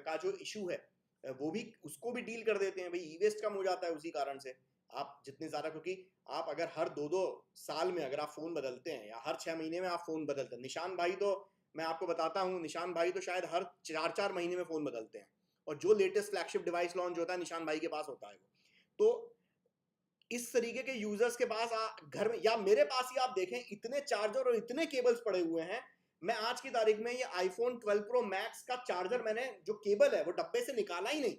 का जो इशू है वो भी उसको भी डील कर देते हैं। भाई ई वेस्ट कम हो जाता है उसी कारण से। आप जितने ज्यादा, क्योंकि आप अगर हर 2-2 साल में अगर आप फोन बदलते हैं या हर 6 महीने में आप फोन बदलते हैं, निशान भाई तो मैं आपको बताता हूँ, निशान भाई तो शायद हर 4-4 महीने में फोन बदलते हैं, और जो लेटेस्ट फ्लैगशिप डिवाइस लॉन्च होता है निशान भाई के पास होता है वो। तो इस तरीके के यूजर्स के पास घर में या मेरे पास ही आप देखें इतने चार्जर और इतने केबल्स पड़े हुए हैं। मैं आज की तारीख में ये आईफोन 12 प्रो मैक्स का चार्जर मैंने जो केबल है वो डब्बे से निकाला ही नहीं।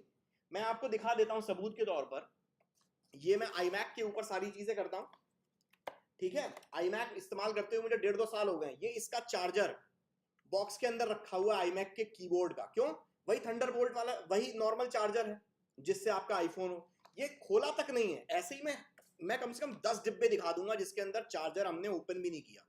मैं आपको दिखा देता हूं सबूत के तौर पर। ये मैं iMac के ऊपर सारी चीजें करता हूं, ठीक है। iMac इस्तेमाल करते हुए मुझे 1.5-2 साल हो गए। ये इसका चार्जर बॉक्स के अंदर रखा हुआ iMac के कीबोर्ड का, क्यों? वही थंडरबोल्ट वाला, वही नॉर्मल चार्जर है जिससे आपका आईफोन हो। ये खोला तक नहीं है। ऐसे ही मैं कम से कम 10 डिब्बे दिखा दूंगा जिसके अंदर चार्जर हमने ओपन भी नहीं किया।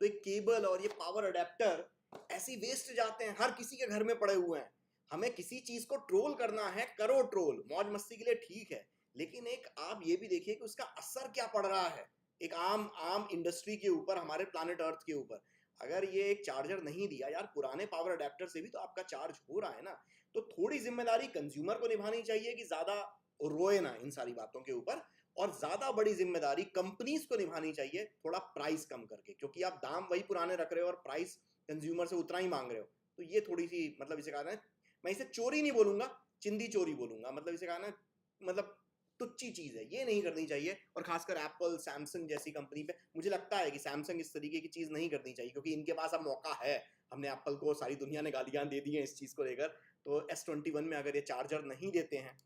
तो एक केबल और ये पावर अडेप्टर ऐसी वेस्ट जाते हैं, हर किसी के घर में पड़े हुए हैं। हमें किसी चीज को ट्रोल करना है, करो ट्रोल, मौज मस्ती के लिए ठीक है, लेकिन एक आप ये भी देखिए कि उसका असर क्या पड़ रहा है एक आम आम इंडस्ट्री के ऊपर, हमारे प्लानिट अर्थ के ऊपर। अगर ये एक चार्जर नहीं दिया यार, पुराने पावर अडेप्टर से भी तो आपका चार्ज हो रहा है ना। तो थोड़ी जिम्मेदारी कंज्यूमर को निभानी चाहिए कि ज्यादा रोए ना इन सारी बातों के ऊपर, और ज्यादा बड़ी जिम्मेदारी कंपनीज को निभानी चाहिए थोड़ा प्राइस कम करके, क्योंकि आप दाम वही पुराने रख रहे हो और प्राइस कंज्यूमर से उतना ही मांग रहे हो। तो ये थोड़ी सी मतलब इसे कहा ना, मैं इसे चोरी नहीं बोलूंगा, चिंदी चोरी बोलूंगा। मतलब इसे कहा ना, मतलब तुच्छी चीज है, ये नहीं करनी चाहिए। और खासकर एप्पल सैमसंग जैसी कंपनी पे मुझे लगता है कि सैमसंग इस तरीके की चीज नहीं करनी चाहिए, क्योंकि इनके पास अब मौका है। हमने एप्पल को, सारी दुनिया ने गालियां दे दी हैं इस चीज को लेकर। तो S21 में अगर ये चार्जर नहीं देते हैं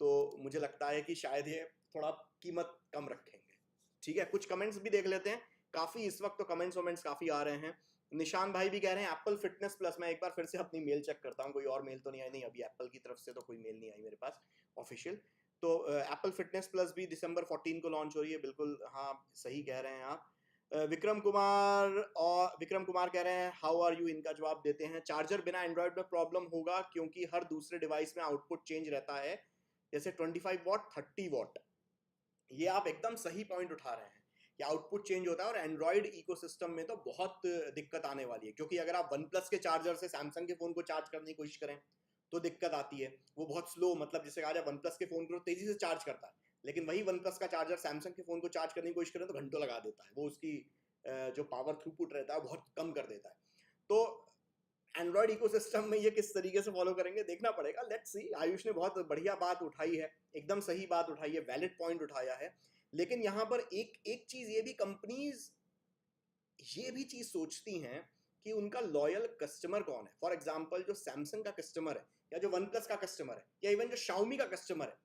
तो मुझे लगता है कि शायद ये थोड़ा कीमत कम रखेंगे। ठीक है, कुछ कमेंट्स भी देख लेते हैं। काफी इस वक्त तो कमेंट्स वमेंट्स काफी आ रहे हैं। निशान भाई भी कह रहे हैं एप्पल फिटनेस प्लस। मैं एक बार फिर से अपनी मेल चेक करता हूँ, कोई और मेल तो नहीं आई। नहीं, अभी एप्पल की तरफ से तो कोई मेल नहीं आई मेरे पास ऑफिशियल। तो एप्पल फिटनेस प्लस भी दिसंबर 14 को लॉन्च हो रही है। बिल्कुल हाँ, सही कह रहे हैं आप। विक्रम कुमार कह रहे हैं हाउ आर यू, इनका जवाब देते हैं। चार्जर बिना एंड्रॉइड में प्रॉब्लम होगा, क्योंकि हर दूसरे डिवाइस में आउटपुट चेंज रहता है, जैसे 25 वॉट 30 वॉट। ये आप एकदम सही पॉइंट उठा रहे हैं कि आउटपुट चेंज होता है, और एंड्रॉइड इकोसिस्टम में तो बहुत दिक्कत आने वाली है। क्योंकि अगर आप वन प्लस के चार्जर से सैमसंग के फोन को चार्ज करने की कोशिश करें तो दिक्कत आती है। वो बहुत स्लो, मतलब जिसे कहा जाए वन प्लस के फोन को तेजी से चार्ज करता है, लेकिन वही वन प्लस का चार्जर सैमसंग के फोन को चार्ज करने की कोशिश करें तो घंटों लगा देता है। वो उसकी जो पावर थ्रूपुट रहता है बहुत कम कर देता है। तो एंड्रॉइड इकोसिस्टम में ये किस तरीके से फॉलो करेंगे देखना पड़ेगा। Let's see. आयुष ने बहुत बढ़िया बात उठाई है, एकदम सही बात उठाई है, वैलिड पॉइंट उठाया है। लेकिन यहाँ पर एक एक चीज ये भी कंपनीज ये भी चीज सोचती हैं कि उनका लॉयल कस्टमर कौन है। फॉर एग्जाम्पल जो सैमसंग का कस्टमर है, या जो वन प्लस का कस्टमर है, या इवन जो शाओमी का कस्टमर है।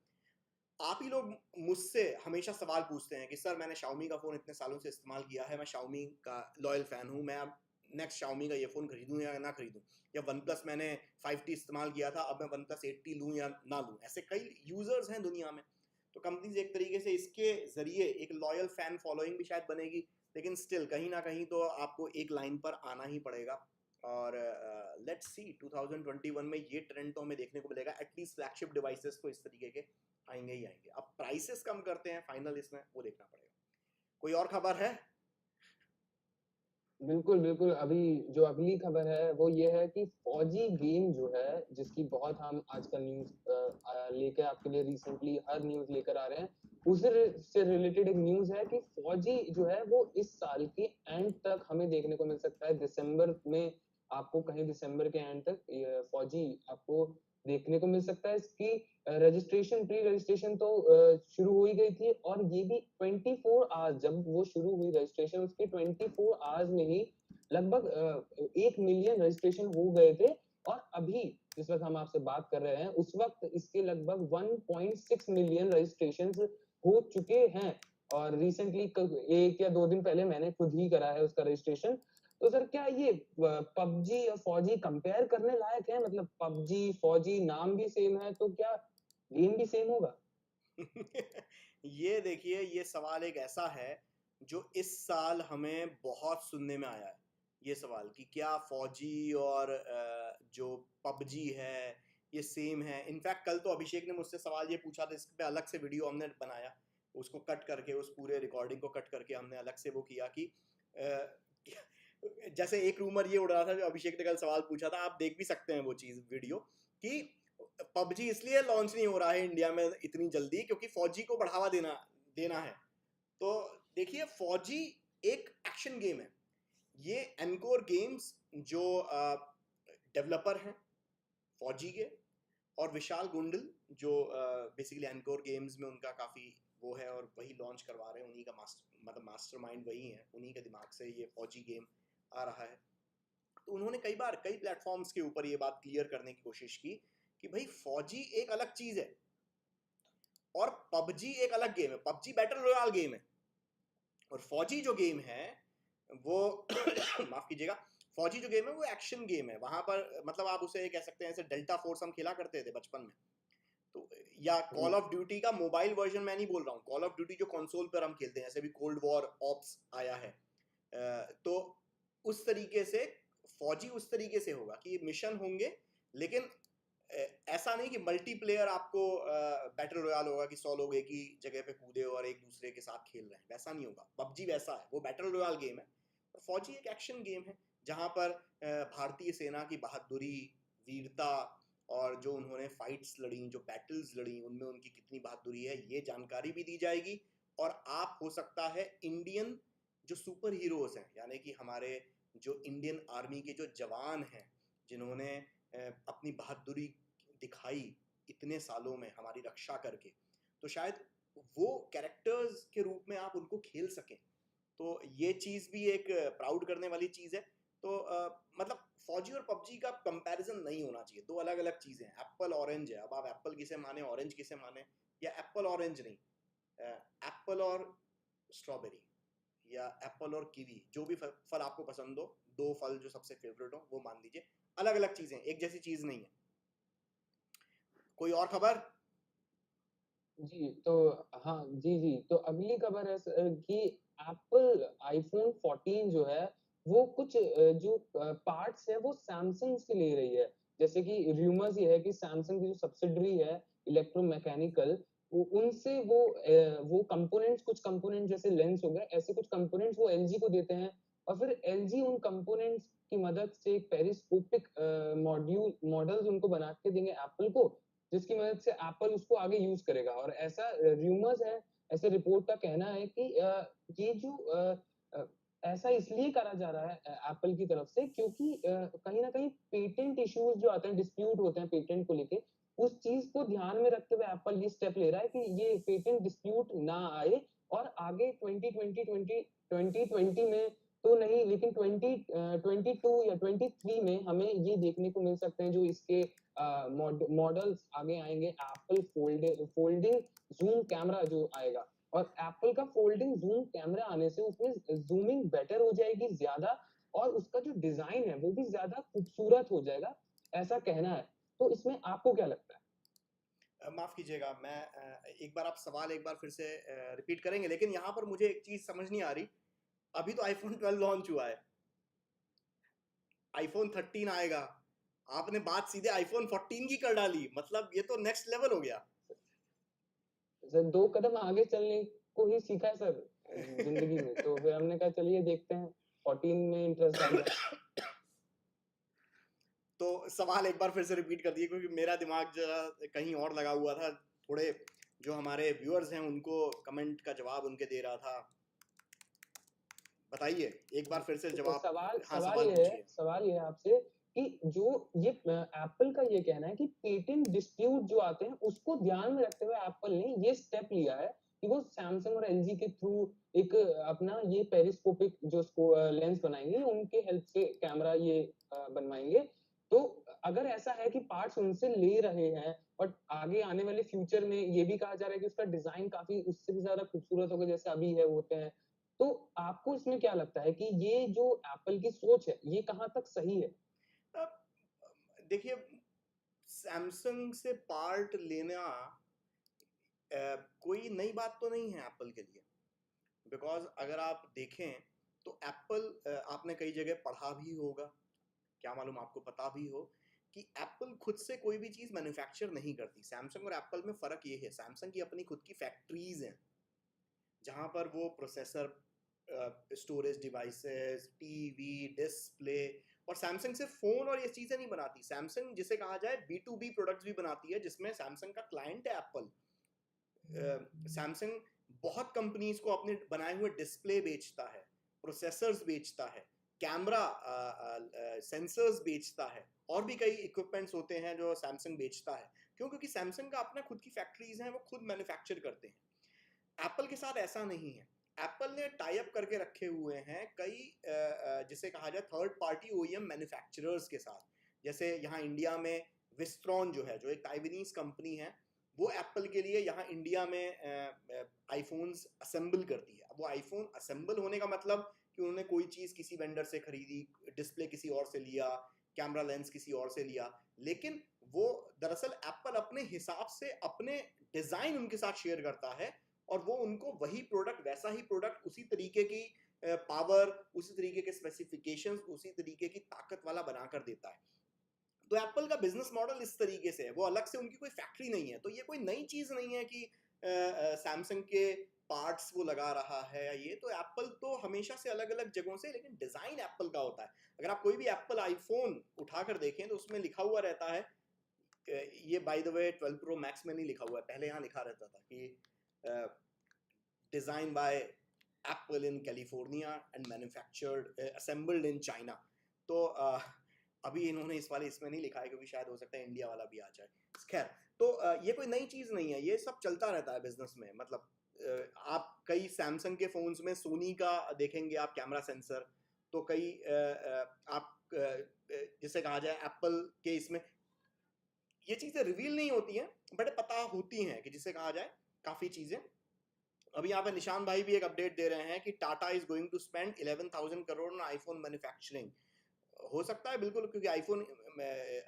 आप ही लोग मुझसे हमेशा सवाल पूछते हैं कि सर मैंने शाओमी का फोन इतने सालों से इस्तेमाल किया है, मैं शाओमी का लॉयल फैन हूं, मैं अब नेक्स्ट शाओमी का ये फोन खरीदूं या ना खरीदूं। या वन प्लस मैंने 5T इस्तेमाल किया था, अब मैं वन प्लस 8T लूं या ना लूं। ऐसे कई यूजर्स हैं दुनिया में। तो कंपनीज एक तरीके से इसके जरिए एक लॉयल फैन फॉलोइंग भी शायद बनेगी, लेकिन स्टिल कहीं ना कहीं तो आपको एक लाइन पर आना ही पड़ेगा। और लेट्स सी 2021 में ये ट्रेंड तो हमें देखने को मिलेगा। एटलीस्ट फ्लैगशिप डिवाइसेस तो इस तरीके के आएंगे ही आएंगे। अब प्राइसेस कम करते हैं फाइनल, इसमें वो देखना पड़ेगा। कोई और खबर है? बिल्कुल, बिल्कुल। अभी जो अगली खबर है वो ये है कि फौजी गेम जो है, जिसकी बहुत हम आजकल न्यूज़ लेके आपके लिए रिसेंटली हर न्यूज़ लेकर आ रहे हैं। उसी से रिलेटेड एक न्यूज़ है कि फौजी जो है वो इस साल के एंड तक हमें देखने को मिल सकता है। दिसंबर में आपको कहीं दिसंबर के एंड तक ये फौजी आपको देखने को मिल सकता है। इसकी रजिस्ट्रेशन, प्री रजिस्ट्रेशन तो शुरू हो ही गई थी, और ये भी 24 आवर्स जब वो शुरू हुई रजिस्ट्रेशन, उसके 24 आवर्स में ही लगभग 1 मिलियन रजिस्ट्रेशन हो गए थे। और अभी जिस वक्त हम आपसे बात कर रहे हैं उस वक्त इसके लगभग 1.6 मिलियन रजिस्ट्रेशन हो चुके हैं। और रिसेंटली 1 या 2 दिन पहले मैंने खुद ही करा है उसका रजिस्ट्रेशन। तो सर क्या ये पबजी और फौजी कंपेयर करने लायक है? मतलब पबजी फौजी नाम भी सेम है, तो क्या गेम भी सेम होगा? ये देखिए, ये सवाल एक ऐसा है जो इस साल हमें बहुत सुनने में आया है। ये सवाल कि क्या फौजी और जो पबजी है ये सेम है। इनफैक्ट कल तो अभिषेक ने मुझसे सवाल ये पूछा था, इस पे अलग से वीडियो हमने बनाया, उसको कट करके, उस पूरे रिकॉर्डिंग को कट करके हमने अलग से वो किया कि जैसे एक रूमर ये उड़ रहा था, जो अभिषेक ने कल सवाल पूछा था, आप देख भी सकते हैं वो चीज वीडियो, कि पबजी इसलिए लॉन्च नहीं हो रहा है इंडिया में इतनी जल्दी क्योंकि फौजी को बढ़ावा देना देना है। तो देखिए, फौजी एक एक्शन गेम है। ये एनकोर गेम्स जो डेवलपर हैं फौजी के, और विशाल गुंडल जो बेसिकली एनकोर गेम्स में उनका काफ़ी वो है और वही लॉन्च करवा रहे हैं, उन्हीं का मास्टरमाइंड वही है, उन्हीं के दिमाग से ये फौजी गेम आ रहा है। तो उन्होंने कई बार कई प्लेटफॉर्म्स के ऊपर ये बात क्लियर करने की कोशिश की कि भाई फौजी एक अलग चीज़ है और पबजी एक अलग गेम है। पबजी बैटल रॉयल गेम है और फौजी जो गेम है वो माफ कीजिएगा, फौजी जो गेम है वो एक्शन गेम है। वहां पर मतलब आप उसे कह सकते हैं, ऐसे डेल्टा फोर्स हम खेला करते थे बचपन में, तो या कॉल ऑफ ड्यूटी का मोबाइल वर्जन मैं नहीं बोल रहा हूँ, कॉल ऑफ ड्यूटी जो कंसोल पर हम खेलते हैं, ऐसे भी कोल्ड वॉर ऑप्स आया है। तो उस तरीके से फौजी उस तरीके से होगा कि मिशन होंगे, लेकिन ऐसा नहीं कि मल्टीप्लेयर आपको बैटल रॉयल होगा कि 100 लोग एक ही जगह पे कूदे और एक दूसरे के साथ खेल रहे हैं, वैसा नहीं होगा। पबजी वैसा है, वो बैटल रॉयल गेम है। और फौजी एक एक्शन गेम है जहां पर भारतीय सेना की बहादुरी, वीरता और जो उन्होंने फाइट्स लड़ी, जो बैटल्स लड़ी, उनमें उनकी कितनी बहादुरी है, ये जानकारी भी दी जाएगी। और आप हो सकता है इंडियन जो सुपर हीरोज हैं, यानी कि हमारे जो इंडियन आर्मी के जो जवान हैं जिन्होंने अपनी बहादुरी दिखाई इतने सालों में हमारी रक्षा करके, तो शायद वो कैरेक्टर्स के रूप में आप उनको खेल सकें। तो ये चीज़ भी एक प्राउड करने वाली चीज़ है। तो मतलब फौजी और पबजी का कंपैरिजन नहीं होना चाहिए, दो अलग अलग चीज़ें हैं। एप्पल ऑरेंज है, अब आप एप्पल किसे माने ऑरेंज किसे माने, या एप्पल ऑरेंज नहीं, एप्पल और स्ट्रॉबेरी या एप्पल और कीवी, जो भी फल आपको पसंद हो, दो फल जो सबसे फेवरेट हो वो मान लीजिए। अलग अलग चीज़ें, एक जैसी चीज़ नहीं है। कोई और खबर? जी, तो हाँ, जी। तो अगली खबर है कि एप्पल आईफ़ोन 14 जो है, वो कुछ जो पार्ट्स है वो सैमसंग से ले रही है। जैसे कि रूमर्स ये है कि सैमसंग की जो सब्सिडियरी है इलेक्ट्रोमैकेनिकल, वो उनसे वो कंपोनेंट्स, कुछ कंपोनेंट जैसे लेंस हो गए, ऐसे कुछ कंपोनेंट्स वो एलजी को देते हैं और फिर एलजी उन कंपोनेंट्स की मदद से एक पेरिस्कोपिक मॉडल्स उनको बना के देंगे एप्पल को, जिसकी मदद से एप्पल उसको आगे यूज करेगा। और ऐसा रूमर्स है, ऐसे रिपोर्ट का कहना है कि ये जो ऐसा इसलिए करा जा रहा है एप्पल की तरफ से, क्योंकि कहीं ना कहीं पेटेंट इश्यूज जो आते हैं, डिस्प्यूट होते हैं पेटेंट को लेके, उस चीज को ध्यान में रखते हुए एप्पल ये स्टेप ले रहा है कि ये पेटेंट डिस्प्यूट ना आए और आगे 2020 में तो नहीं, लेकिन 2022 या 23 में हमें ये देखने को मिल सकते हैं जो इसके मॉडल्स आगे आएंगे। एप्पल फोल्डिंग जूम कैमरा जो आएगा, और एप्पल का फोल्डिंग जूम कैमरा आने से उसमें जूमिंग बेटर हो जाएगी ज्यादा, और उसका जो डिजाइन है वो भी ज्यादा खूबसूरत हो जाएगा, ऐसा कहना है। तो इसमें आपको क्या लगता है? माफ कीजिएगा, मैं एक बार आप सवाल एक बार फिर से रिपीट करेंगे, लेकिन यहाँ पर मुझे एक चीज समझ नहीं आ रही। अभी तो आईफोन 12 लॉन्च हुआ है, आईफोन 13 आएगा, आपने बात सीधे आईफोन 14 की कर डाली। मतलब ये तो नेक्स्ट लेवल हो गया। सर, 2 कदम आगे चलने को ही सीखा है सर जिंदगी में, तो फिर हमने कहा चलिए देखते हैं, 14 में इंटरेस्ट आ गया। तो सवाल एक बार फिर से रिपीट कर दिए, क्योंकि मेरा दिमाग जरा कहीं और लगा हुआ था। थोड़े जो हमारे व्यूअर्स हैं उनको कमेंट का जवाब उनके दे रहा था। बताइए एक बार फिर से तो जवाब। सवाल हाँ, सवाल सवाल ये है पूछिए। सवाल ये है आपसे कि जो ये एप्पल का ये कहना है कि पेटेंट डिस्प्यूट जो आते हैं उसको ध्यान में रखते हुए एप्पल ने ये स्टेप लिया है कि वो सैमसंग और एलजी के थ्रू एक अपना ये पेरिस्कोपिक जो लेंस बनाएंगे, उनके हेल्प से कैमरा ये बनवाएंगे। तो अगर ऐसा है कि पार्ट्स उनसे ले रहे हैं और आगे आने वाले फ्यूचर में ये भी कहा जा रहा है कि उसका डिजाइन काफी उससे भी ज्यादा खूबसूरत होगा जैसे अभी है होते हैं, तो आपको इसमें क्या लगता है कि ये जो एप्पल की सोच है ये कहाँ तक सही है? अब देखिए, सैमसंग से पार्ट लेना कोई नई बात तो नहीं है एप्पल के लिए। बिकॉज अगर आप देखें तो एप्पल, आपने कई जगह पढ़ा भी होगा, क्या मालूम आपको पता भी हो, कि एप्पल खुद से कोई भी चीज़ मैन्युफैक्चर नहीं करती। सैमसंग और एप्पल में फ़र्क ये है, सैमसंग की अपनी खुद की फैक्ट्रीज हैं जहाँ पर वो processor storage devices, TV, display. और सैमसंग सिर्फ फोन और ये चीजें नहीं बनाती, सैमसंग जिसे कहा जाए B2B प्रोडक्ट्स भी बनाती है, जिसमें सैमसंग का क्लाइंट है एप्पल। सैमसंग बहुत कंपनीज को अपने बनाए हुए डिस्प्ले बेचता है, प्रोसेसर्स बेचता है, कैमरा सेंसर्स बेचता है, और भी कई इक्विपमेंट्स होते हैं जो सैमसंग बेचता है। क्यों? क्योंकि सैमसंग का अपना खुद की फैक्ट्रीज हैं, वो खुद मैन्युफैक्चर करते हैं। एप्पल के साथ ऐसा नहीं है। एप्पल ने टाई अप करके रखे हुए हैं कई जिसे कहा जाए थर्ड पार्टी OEM मैन्युफैक्चरर्स के साथ। जैसे यहाँ इंडिया में विस्ट्रॉन जो है, जो एक ताइवानीज कंपनी है, वो एप्पल के लिए यहाँ इंडिया में आईफोन्स असेंबल करती है। अब वो आईफोन असेंबल होने का मतलब कि उन्होंने कोई चीज़ किसी वेंडर से खरीदी, डिस्प्ले किसी और से लिया, कैमरा लेंस किसी और से लिया, लेकिन वो दरअसल एप्पल अपने हिसाब से अपने डिज़ाइन उनके साथ शेयर करता है, और वो उनको वही प्रोडक्ट, वैसा ही प्रोडक्ट, उसी तरीके की पावर, उसी तरीके के स्पेसिफिकेशंस, उसी तरीके की ताकत वाला बनाकर देता है। तो एप्पल का बिजनेस मॉडल इस तरीके से है, वो अलग से उनकी कोई फैक्ट्री नहीं है। तो ये कोई नई चीज नहीं है कि सैमसंग के पार्ट्स वो लगा रहा है। ये तो एप्पल तो हमेशा से अलग अलग जगहों से, लेकिन डिजाइन एप्पल का होता है। अगर आप कोई भी एप्पल आईफोन उठाकर देखें तो उसमें लिखा हुआ रहता है, ये by the way 12 pro max में नहीं लिखा हुआ है, पहले यहाँ लिखा रहता था कि design by apple in California and manufactured assembled in China. तो अभी इन्होंने इस वाले इसमें नहीं लिखा है, क्योंकि शायद हो सकता है इंडिया वाला भी आ जाए। खैर, तो ये कोई नई चीज़ नहीं है, ये सब चलता रहता है बिजनेस में। मतलब आप कई सैमसंग के फोन्स में सोनी का देखेंगे आप कैमरा सेंसर, तो कई आप जिसे कहा जाए एप्पल के इसमें ये चीज़ें रिवील नहीं होती हैं, बट पता होती हैं कि जिसे कहा जाए काफ़ी चीज़ें। अभी यहाँ पे निशान भाई भी एक अपडेट दे रहे हैं कि Tata is going to spend 11,000 crore on iPhone manufacturing. हो सकता है बिल्कुल, क्योंकि आईफोन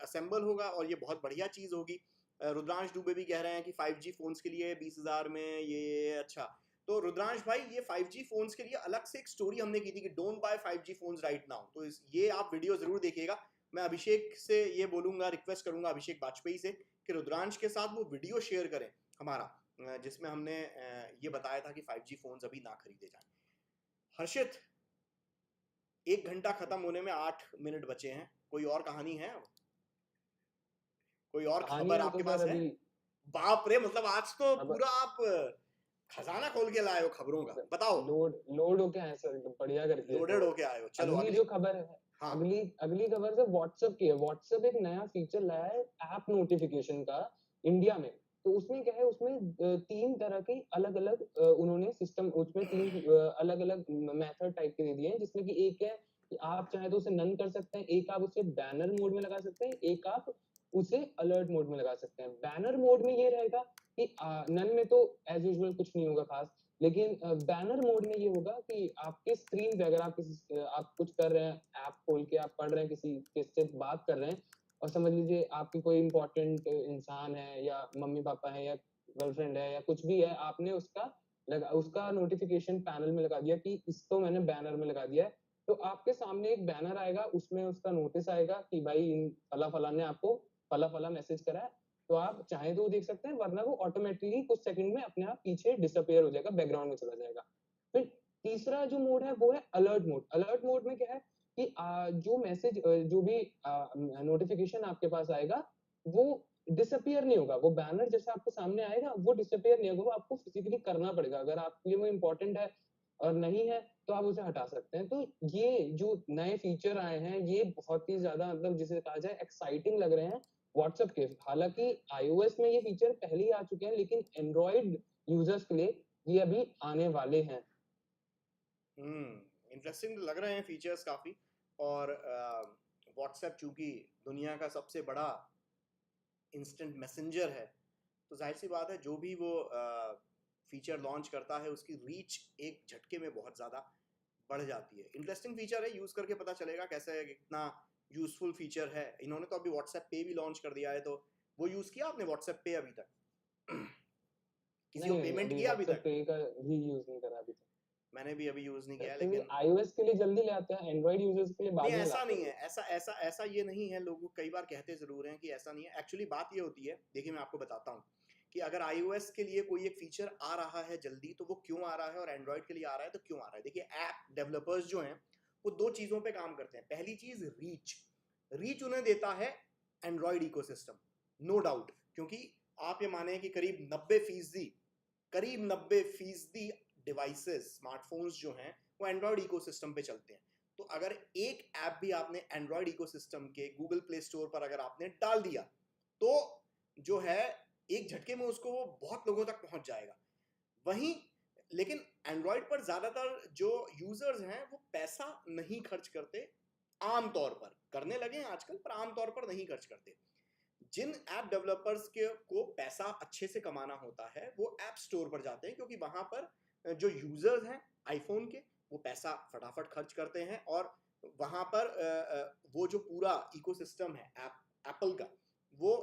असेंबल होगा और ये बहुत बढ़िया चीज़ होगी। रुद्रांश दुबे भी कह रहे हैं कि 5G फोन्स के लिए 20,000 में ये अच्छा। तो रुद्रांश भाई, ये 5G फोन्स के लिए अलग से एक स्टोरी हमने की थी कि don't buy 5G phones right now. तो ये आप वीडियो जरूर देखिएगा। मैं अभिषेक से ये बोलूंगा, रिक्वेस्ट करूंगा अभिषेक वाजपेयी से कि रुद्रांश के साथ वो वीडियो शेयर करें हमारा, जिसमें हमने ये बताया था कि 5G फोन्स अभी ना खरीदे जाएं। हर्षित, 1 घंटा खत्म होने में 8 मिनट बचे हैं, कोई और कहानी है? कोई और खबर कहानियां तो आपके सर पास है? अभी बाप रे, मतलब आज तो अब पूरा आप खजाना खोल के लाए हो खबरों का। बताओ। लोड लोड होके आए सर, एकदम बढ़िया करके। लोडेड तो होके आए हो, चलो अगली अगली। जो खबर है, हाँ। अगली अगली खबर सर व्हाट्सएप की है। व्हाट्सएप एक नया फीचर लाया है ऐप नोटिफिकेशन का इंडिया में। तो उसमें क्या है, उसमें 3 तरह के अलग-अलग उन्होंने सिस्टम, उसमें 3 अलग-अलग मेथड टाइप के दे दिए हैं, जिसमें कि एक है कि आप चाहे तो उसे नन कर सकते हैं, एक आप उसे बैनर मोड में लगा सकते हैं, एक आप उसे अलर्ट मोड में लगा सकते हैं। बैनर मोड में ये रहेगा कि नन में तो एज यूजुअल कुछ नहीं होगा खास, लेकिन बैनर मोड में ये होगा कि आपके स्क्रीन पे अगर आप किसी आप कुछ कर रहे हैं, ऐप खोल के आप पढ़ रहे हैं, किसी किससे बात कर रहे हैं, और समझ लीजिए आपकी कोई इंपॉर्टेंट इंसान है, या मम्मी पापा है, या गर्लफ्रेंड है, या कुछ भी है, आपने उसका नोटिफिकेशन पैनल में लगा दिया कि इसको मैंने बैनर में लगा दिया है, तो आपके सामने एक बैनर आएगा, उसमें उसका नोटिस आएगा कि भाई फला फला ने आपको फला फला मैसेज करा है। तो आप चाहें तो देख सकते हैं, वरना वो ऑटोमेटिकली कुछ सेकंड में अपने आप पीछे डिसअपियर हो जाएगा, बैकग्राउंड में चला जाएगा। फिर तीसरा जो मोड है वो है अलर्ट मोड। अलर्ट मोड में क्या है कि जो मैसेज जो भी नोटिफिकेशन आपके पास आएगा, वो डिसअपियर नहीं होगा। वो बैनर जैसा आपके सामने आएगा, वो डिसअपियर नहीं होगा, वो आपको फिजिकली करना पड़ेगा। अगर आपके लिए वो इम्पोर्टेंट है और नहीं है, तो आप उसे हटा सकते हैं। तो ये जो नए फीचर आए हैं, ये बहुत ही ज्यादा, मतलब जिसे कहा जाए एक्साइटिंग लग रहे हैं व्हाट्सएप के। हालांकि iOS में ये फीचर पहले ही आ चुके हैं, लेकिन एंड्रॉइड यूजर्स के लिए ये अभी आने वाले हैं। इंटरेस्टिंग लग रहे हैं फीचर्स काफ़ी। और व्हाट्सएप चूंकि दुनिया का सबसे बड़ा इंस्टेंट मैसेंजर है, तो जाहिर सी बात है जो भी वो फीचर लॉन्च करता है उसकी रीच एक झटके में बहुत ज़्यादा बढ़ जाती है। इंटरेस्टिंग फीचर है, यूज़ करके पता चलेगा कैसे, कितना यूज़फुल फीचर है। इन्होंने तो अभी व्हाट्सएप पे भी लॉन्च कर दिया है, तो वो यूज़ किया आपने व्हाट्सएप पे अभी तक? किसी को नहीं नहीं, पेमेंट अभी किया अभी व्हाट्सएप तक? पे का भी यूज नहीं करा अभी तक, मैंने भी अभी यूज़ नहीं किया है, क्योंकि लेकिन iOS के लिए जल्दी ले आते हैं, एंड्रॉइड यूजर्स के लिए नहीं, बाद में ऐसा लाते नहीं हैं है, वो। ऐसा ऐसा ऐसा ये नहीं है। लोग कई बार कहते ज़रूर हैं कि ऐसा नहीं है। एक्चुअली बात ये होती है, देखिए मैं आपको बताता हूँ कि अगर iOS के लिए कोई एक फीचर आ रहा है जल्दी तो वो क्यों आ रहा है, और एंड्रॉयड के लिए आ रहा है तो क्यों आ रहा है। देखिए, ऐप डेवलपर्स जो हैं वो दो चीज़ों पे काम करते हैं। पहली चीज़ रीच उन्हें देता है एंड्रॉयड इकोसिस्टम, नो डाउट, क्योंकि आप ये माने कि करीब 90% डिवाइसेस, स्मार्टफोन्स जो हैं वो एंड्रॉयड इकोसिस्टम पे चलते हैं। तो अगर एक ऐप भी आपने एंड्रॉयड इकोसिस्टम के गूगल प्ले स्टोर पर अगर आपने डाल दिया तो जो है एक झटके में उसको वो बहुत लोगों तक पहुंच जाएगा। वहीं लेकिन एंड्रॉयड पर ज्यादातर जो यूजर्स हैं वो पैसा नहीं खर्च करते, आमतौर पर करने लगे हैं आजकल, पर आमतौर पर नहीं खर्च करते। जिन ऐप डेवलपर्स के को पैसा अच्छे से कमाना होता है वो ऐप स्टोर पर जाते हैं, क्योंकि वहां पर जो यूजर्स हैं आईफोन के वो पैसा फटाफट खर्च करते हैं, और वहां पर वो जो पूरा इकोसिस्टम है एप्पल का वो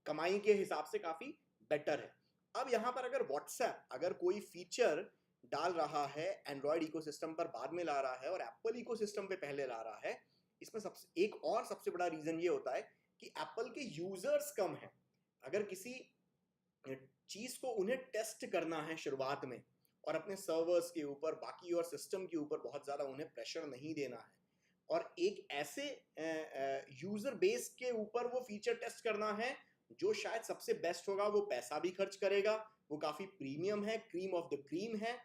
कमाई के हिसाब से काफी बेटर है। अब यहाँ पर अगर व्हाट्सएप अगर कोई फीचर डाल रहा है एंड्रॉयड इकोसिस्टम पर बाद में ला रहा है और एप्पल इकोसिस्टम पे पहले ला रहा है, इसमें सबसे एक और सबसे बड़ा रीजन ये होता है कि एप्पल के यूजर्स कम हैं। अगर किसी चीज को उन्हें टेस्ट करना है शुरुआत में और अपने सर्वर्स के ऊपर बाकी और सिस्टम के ऊपर बहुत ज्यादा उन्हें प्रेशर नहीं देना है, और एक ऐसे यूजर बेस के ऊपर वो फीचर टेस्ट करना है जो शायद सबसे बेस्ट होगा, वो पैसा भी खर्च करेगा, वो काफी प्रीमियम है, क्रीम ऑफ द क्रीम है।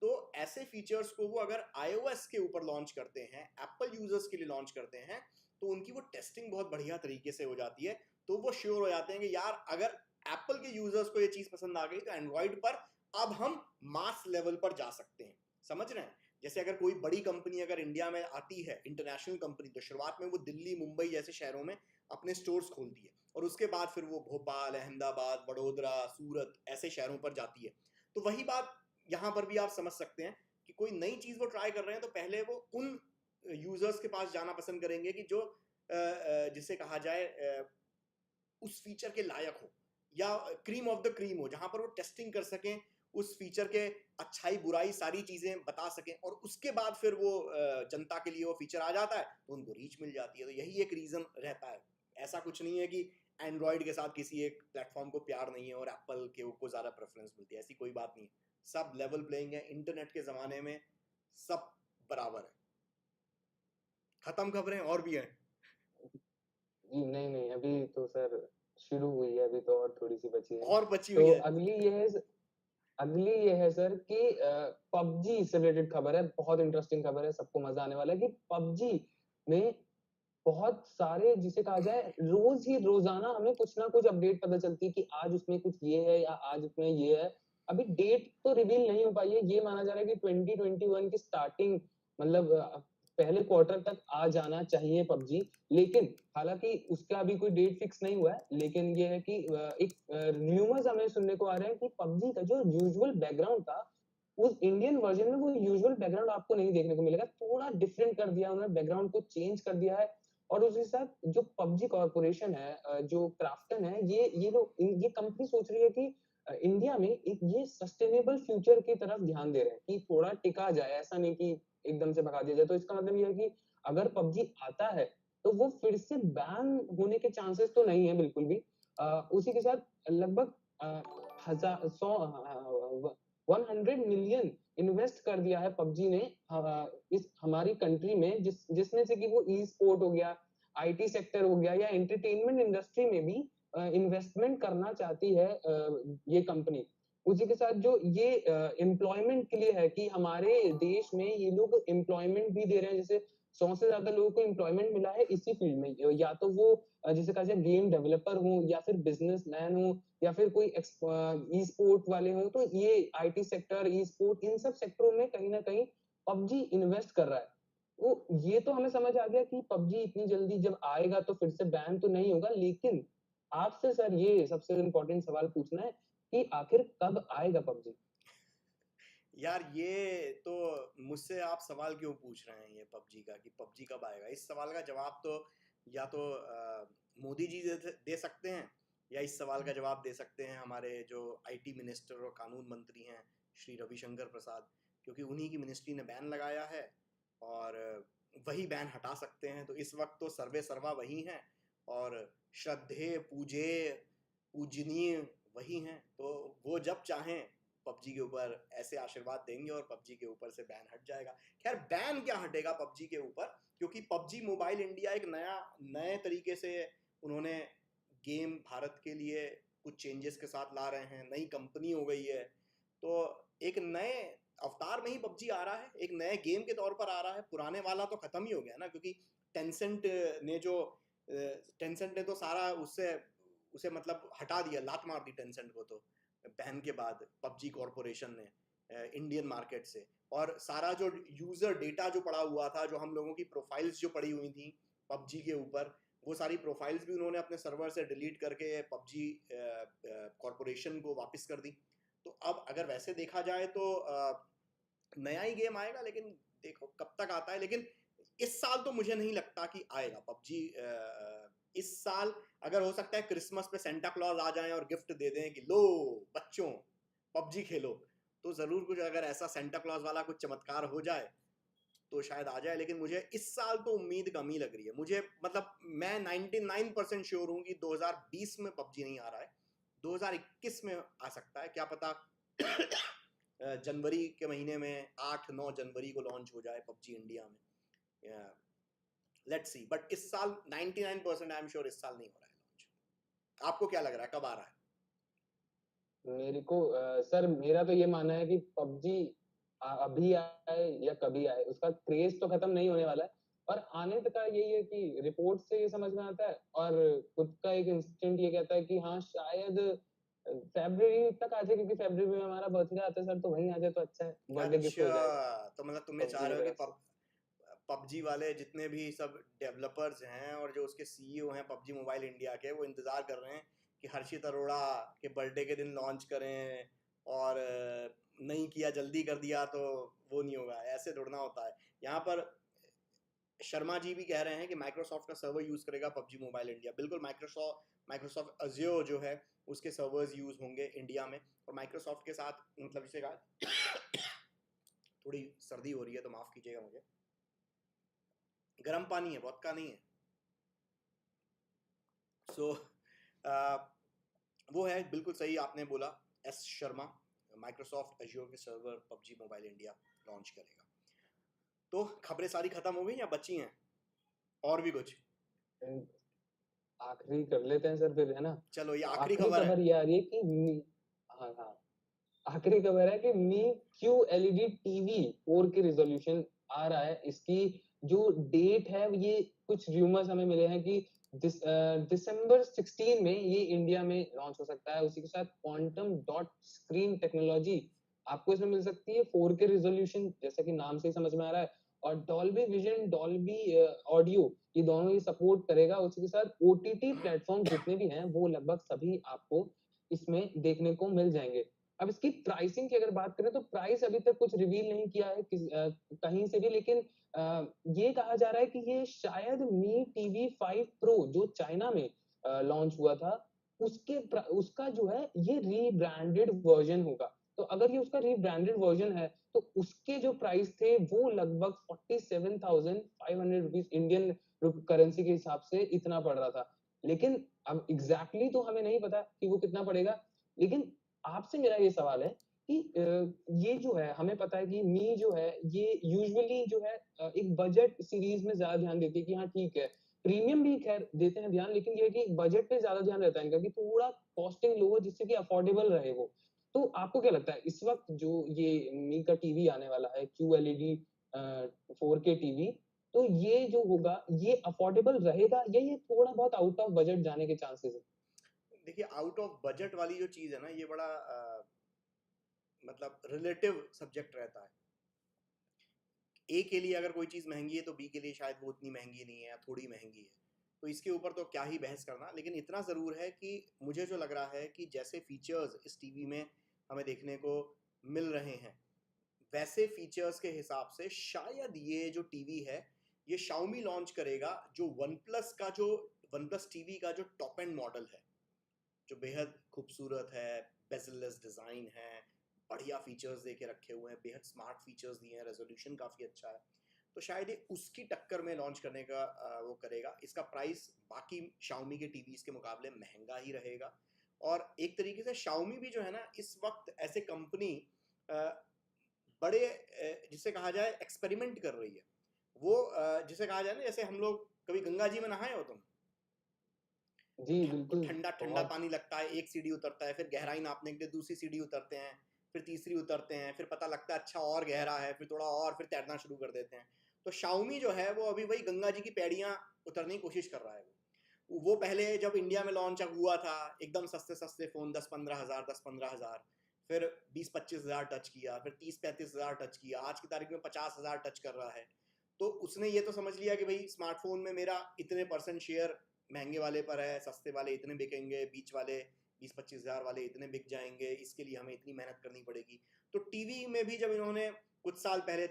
तो ऐसे फीचर्स को वो अगर iOS के ऊपर लॉन्च करते हैं, एप्पल यूजर्स के लिए लॉन्च करते हैं, तो उनकी वो टेस्टिंग बहुत बढ़िया तरीके से हो जाती है। तो वो श्योर हो जाते हैं कि यार अगर एप्पल के यूजर्स को ये चीज पसंद आ गई तो एंड्रॉइड पर अब हम मास लेवल पर जा सकते हैं। समझ रहे हैं? जैसे अगर कोई बड़ी कंपनी अगर इंडिया में आती है, इंटरनेशनल कंपनी, तो शुरुआत में वो दिल्ली, मुंबई जैसे शहरों में अपने स्टोर्स खोलती है, और उसके बाद फिर वो भोपाल, अहमदाबाद, वडोदरा, सूरत ऐसे शहरों पर जाती है। तो वही बात यहाँ पर भी आप समझ सकते हैं कि कोई नई चीज वो ट्राई कर रहे हैं तो पहले वो उन यूजर्स के पास जाना पसंद करेंगे कि जो जिसे कहा जाए उस फीचर के लायक हो या क्रीम ऑफ द क्रीम हो, जहां पर वो टेस्टिंग कर सकें, उस फीचर के अच्छाई बुराई सारी चीजें बता सकें, और उसके बाद फिर वो जनता के लिए वो फीचर आ जाता है तो उनको रीच मिल जाती है। तो यही एक रीजन रहता है। ऐसा कुछ नहीं है कि एंड्रॉयड के साथ किसी एक प्लेटफॉर्म को प्यार नहीं है और एप्पल के को ज्यादा प्रेफरेंस मिलती है, ऐसी कोई बात नहीं है। सब लेवल प्लेइंग है, इंटरनेट के जमाने में सब बराबर है। खत्म खबरें और भी हैं? जी, नहीं, नहीं, अभी तो सर शुरू हुई है, अभी तो और थोड़ी-सी बची है। और बची हुई तो है? अगली ये है सर कि पबजी से रिलेटेड खबर है, बहुत इंटरेस्टिंग खबर है, सबको मज़ा आने वाला है कि पबजी में बहुत सारे, जिसे कहा जाए, रोज़ ही रोज़ाना हमें कुछ ना कुछ अपडेट पता चलती है कि आज उसमें कुछ ये है या आज उसमें ये है। अभी डेट तो रिवील नहीं हो पाई है, ये माना जा रहा है कि 2021 की स्टार्टिंग, मतलब पहले क्वार्टर तक आ जाना चाहिए पबजी। लेकिन हालाँकि उसका अभी कोई डेट फिक्स नहीं हुआ है, लेकिन ये है कि एक र्यूमर्स हमें सुनने को आ रहे हैं कि पबजी का जो यूजुअल बैकग्राउंड था, उस इंडियन वर्ज़न में वो यूजुअल बैकग्राउंड आपको नहीं देखने को मिलेगा, थोड़ा डिफरेंट कर दिया उन्होंने, बैकग्राउंड को चेंज कर दिया है। और उसी के साथ जो पबजी कॉर्पोरेशन है, जो क्राफ्टन है, ये कंपनी सोच रही है कि इंडिया में एक ये सस्टेनेबल फ्यूचर की तरफ ध्यान दे रहे हैं कि थोड़ा टिका जाए, ऐसा नहीं कि एकदम से भगा दिया जाए। तो इसका मतलब ये है कि अगर पबजी आता है तो वो फिर से बैन होने के चांसेस तो नहीं है बिल्कुल भी। उसी के साथ लगभग हजार 100 मिलियन इन्वेस्ट कर दिया है पबजी ने इस हमारी कंट्री में, जिसमें से कि वो ई स्पोर्ट हो गया, आईटी सेक्टर हो गया, या एंटरटेनमेंट इंडस्ट्री में भी इन्वेस्टमेंट करना चाहती है ये कंपनी। उसी के साथ जो ये एम्प्लॉयमेंट के लिए है कि हमारे देश में ये लोग एम्प्लॉयमेंट भी दे रहे हैं, जैसे 100 से ज्यादा लोगों को एम्प्लॉयमेंट मिला है इसी फील्ड में, या तो वो जैसे कहा जाए गेम डेवलपर हो, या फिर बिजनेसमैन हो, या फिर कोई ई स्पोर्ट वाले हो। तो ये आईटी सेक्टर, ई स्पोर्ट, इन सब सेक्टरों में कहीं ना कहीं पबजी इन्वेस्ट कर रहा है। वो ये तो हमें समझ आ गया कि पबजी इतनी जल्दी जब आएगा तो फिर से बैन तो नहीं होगा, लेकिन आपसे सर ये सबसे इम्पोर्टेंट सवाल पूछना है कि आखिर कब आएगा पबजी? यार ये तो मुझसे आप सवाल क्यों पूछ रहे हैं ये पबजी का, कि पबजी कब आएगा? इस सवाल का जवाब तो या तो मोदी जी दे सकते हैं, या इस सवाल का जवाब दे सकते हैं हमारे जो आईटी मिनिस्टर और कानून मंत्री हैं श्री रविशंकर प्रसाद, क्योंकि उन्हीं की मिनिस्ट्री ने बैन लगाया है और वही बैन हटा सकते हैं। तो इस वक्त तो सर्वे सर्वा वही हैं, और श्रद्धेय पूजे पूजनीय वही हैं, तो वो जब चाहें पबजी के ऊपर ऐसे आशीर्वाद देंगे और पबजी के ऊपर से बैन हट जाएगा। खैर बैन क्या हटेगा पबजी के ऊपर, क्योंकि पबजी मोबाइल इंडिया एक नए तरीके से उन्होंने गेम भारत के लिए कुछ चेंजेस के साथ ला रहे हैं, नई कंपनी हो गई है, तो एक नए अवतार में ही पबजी आ रहा है, एक नए गेम के तौर पर आ रहा है। पुराने वाला तो खत्म ही हो गया ना, क्योंकि टेंसेंट ने जो टेंसेंट ने तो सारा उससे उसे मतलब हटा दिया, लात मार दी टेंसेंट को तो बैन के बाद पबजी कॉरपोरेशन ने इंडियन मार्केट से। और सारा जो यूजर डेटा जो पड़ा हुआ था, जो हम लोगों की प्रोफाइल्स जो पड़ी हुई थी पबजी के ऊपर, वो सारी प्रोफाइल्स भी उन्होंने अपने सर्वर से डिलीट करके पबजी कॉरपोरेशन को वापस कर दी। तो अब अगर वैसे देखा जाए तो नया ही गेम आएगा, लेकिन देखो कब तक आता है। लेकिन इस साल तो मुझे नहीं लगता कि आएगा पबजी। इस साल अगर हो सकता है क्रिसमस पे सेंटा क्लॉज आ जाएं और गिफ्ट दे दें कि लो बच्चों पबजी खेलो, तो जरूर कुछ अगर ऐसा सेंटा क्लॉज वाला कुछ चमत्कार हो जाए तो शायद आ जाए। लेकिन मुझे इस साल तो उम्मीद कम ही लग रही है। मुझे मतलब मैं 99% श्योर हूँ कि 2020 में पबजी नहीं आ रहा है, 2021 में आ सकता है, क्या पता जनवरी के महीने में 8-9 जनवरी को लॉन्च हो जाए पबजी इंडिया में। लेट्स सी, बट इस साल 99% आई एम श्योर इस साल नहीं हो रहा है लॉन्च। आपको क्या लग रहा है कब आ रहा है? मेरे को सर मेरा तो ये मानना है कि पबजी अभी आए या कभी आए, उसका क्रेज तो खत्म नहीं होने वाला है। और आने तक का यही है कि रिपोर्ट से ये समझ में आता है, और खुद का एक इंस्टिंक्ट ये कहता है कि हाँ शायद फरवरी तक आ जाए, क्योंकि फरवरी में हमारा बर्थडे आता है सर, तो वहीं आ जाए तो अच्छा है, बर्थडे गिफ्ट हो जाएगा अच्छा, तो मतलब तुम ये चाह पबजी की रहे हो कि तरफ से। पबजी वाले जितने भी सब डेवलपर्स हैं और जो उसके सीईओ हैं पबजी मोबाइल इंडिया के, वो इंतजार कर रहे हैं कि हर्षित अरोड़ा के बर्थडे के दिन लॉन्च करें, और नहीं किया, जल्दी कर दिया तो वो नहीं होगा, ऐसे थोड़ा होता है। यहाँ पर शर्मा जी भी कह रहे हैं कि माइक्रोसॉफ्ट का सर्वर यूज करेगा पबजी मोबाइल इंडिया। बिल्कुल, माइक्रोसॉफ्ट अजियो जो है उसके सर्वर्स यूज होंगे इंडिया में। और माइक्रोसॉफ्ट के साथ मतलब जिसे कहा थोड़ी सर्दी हो रही है तो माफ कीजिएगा मुझे, गर्म पानी है, वोदका नहीं है। सो वो है, बिल्कुल सही आपने बोला एस शर्मा, माइक्रोसॉफ्ट अजियो के server PUBG mobile India launch करेगा। तो खबरें सारी खत्म हो गई या बची हैं और भी कुछ? आखिरी कर लेते हैं सर फिर, है ना? चलो ये तो आखिरी आखिरी खबर है। खबर ये आ रही है कि हाँ हाँ, आखिरी खबर है कि Mi Q LED TV 4K resolution आ रहा है। इसकी जो डेट है ये कुछ रूमर्स हमें मिले हैं कि दिसंबर 16 में ये इंडिया में लॉन्च हो सकता है। उसी के साथ क्वांटम डॉट स्क्रीन टेक्नोलॉजी आपको इसमें मिल सकती है, 4K रिजोल्यूशन जैसा कि नाम से ही समझ में आ रहा है, और डॉल्बी विजन, डॉल्बी ऑडियो, ये दोनों ही सपोर्ट करेगा। उसी के साथ ओटीटी प्लेटफॉर्म जितने भी हैं वो लगभग सभी आपको इसमें देखने को मिल जाएंगे। अब इसकी प्राइसिंग की अगर बात करें तो प्राइस अभी तक कुछ रिवील नहीं किया है कहीं से भी, लेकिन ये कहा जा रहा है कि ये शायद मी टीवी 5 प्रो जो चाइना में लॉन्च हुआ था उसका जो है ये रीब्रांडेड वर्जन होगा। तो अगर ये उसका रीब्रांडेड वर्जन है तो उसके जो प्राइस थे वो लगभग 47,500 रुपीज इंडियन करेंसी के हिसाब से इतना पड़ रहा था। लेकिन अब एग्जैक्टली तो हमें नहीं पता कि वो कितना पड़ेगा। लेकिन आपसे मेरा ये सवाल है कि ये जो है हमें पता है कि मी जो है ये यूजुअली जो है एक बजट सीरीज में ज्यादा ध्यान देती है कि हाँ ठीक है, प्रीमियम भी खैर देते हैं ध्यान, लेकिन ये है कि बजट पे ज्यादा ध्यान रहता है इनका कि थोड़ा कॉस्टिंग लो हो जिससे कि अफोर्डेबल रहे वो। तो आपको क्या लगता है इस वक्त जो ये मी का टीवी आने वाला है, क्यू एलईडी 4K टीवी, तो ये जो होगा ये अफोर्डेबल रहेगा या ये थोड़ा बहुत आउट ऑफ बजट जाने के चांसेस है? देखिए, आउट ऑफ बजट वाली जो चीज़ है ना, ये बड़ा मतलब रिलेटिव सब्जेक्ट रहता है। ए के लिए अगर कोई चीज़ महंगी है तो बी के लिए शायद वो उतनी महंगी नहीं है या थोड़ी महंगी है, तो इसके ऊपर तो क्या ही बहस करना। लेकिन इतना ज़रूर है कि मुझे जो लग रहा है कि जैसे फीचर्स इस टीवी में हमें देखने को मिल रहे हैं, वैसे फीचर्स के हिसाब से शायद ये जो टीवी है ये शाओमी लॉन्च करेगा, जो वन प्लस टीवी का जो टॉप एंड मॉडल है, जो बेहद खूबसूरत है, बेजललेस डिज़ाइन है, बढ़िया फीचर्स दे के रखे हुए हैं, बेहद स्मार्ट फीचर्स दिए हैं, रेजोल्यूशन काफ़ी अच्छा है। तो शायद ये उसकी टक्कर में लॉन्च करने का वो करेगा। इसका प्राइस बाकी शाओमी के टीवीज़ के मुकाबले महंगा ही रहेगा, और एक तरीके से Xiaomi भी जो है ना इस वक्त ऐसे कंपनी बड़े जिसे कहा जाए एक्सपेरिमेंट कर रही है। वो जिसे कहा जाए ना, जैसे हम लोग कभी गंगा जी में नहाए हो तुम, जी तो बिल्कुल। ठंडा ठंडा बहुत। पानी लगता है, एक सीढ़ी उतरता है, फिर गहराई नापने के लिए दूसरी सीढ़ी उतरते हैं, फिर तीसरी उतरते हैं, फिर पता लगता है अच्छा और गहरा है, फिर थोड़ा और, फिर तैरना शुरू कर देते हैं। तो Xiaomi जो है वो अभी वही गंगा जी की पैड़ियाँ उतरने की कोशिश कर रहा है। वो पहले जब इंडिया में लॉन्च हुआ था एकदम सस्ते सस्ते फ़ोन 10-15 हज़ार फिर 20-25 हज़ार टच किया, फिर 30-35 हज़ार टच किया, आज की तारीख में 50 हज़ार टच कर रहा है। तो उसने ये तो समझ लिया कि भाई स्मार्टफोन में मेरा इतने % शेयर महंगे वाले पर है, सस्ते वाले इतने बिकेंगे, बीच वाले 20-25 हज़ार वाले इतने बिक जाएंगे, इसके लिए हमें इतनी मेहनत करनी पड़ेगी। तो टीवी में भी जब इन्होंने कुछ साल पहले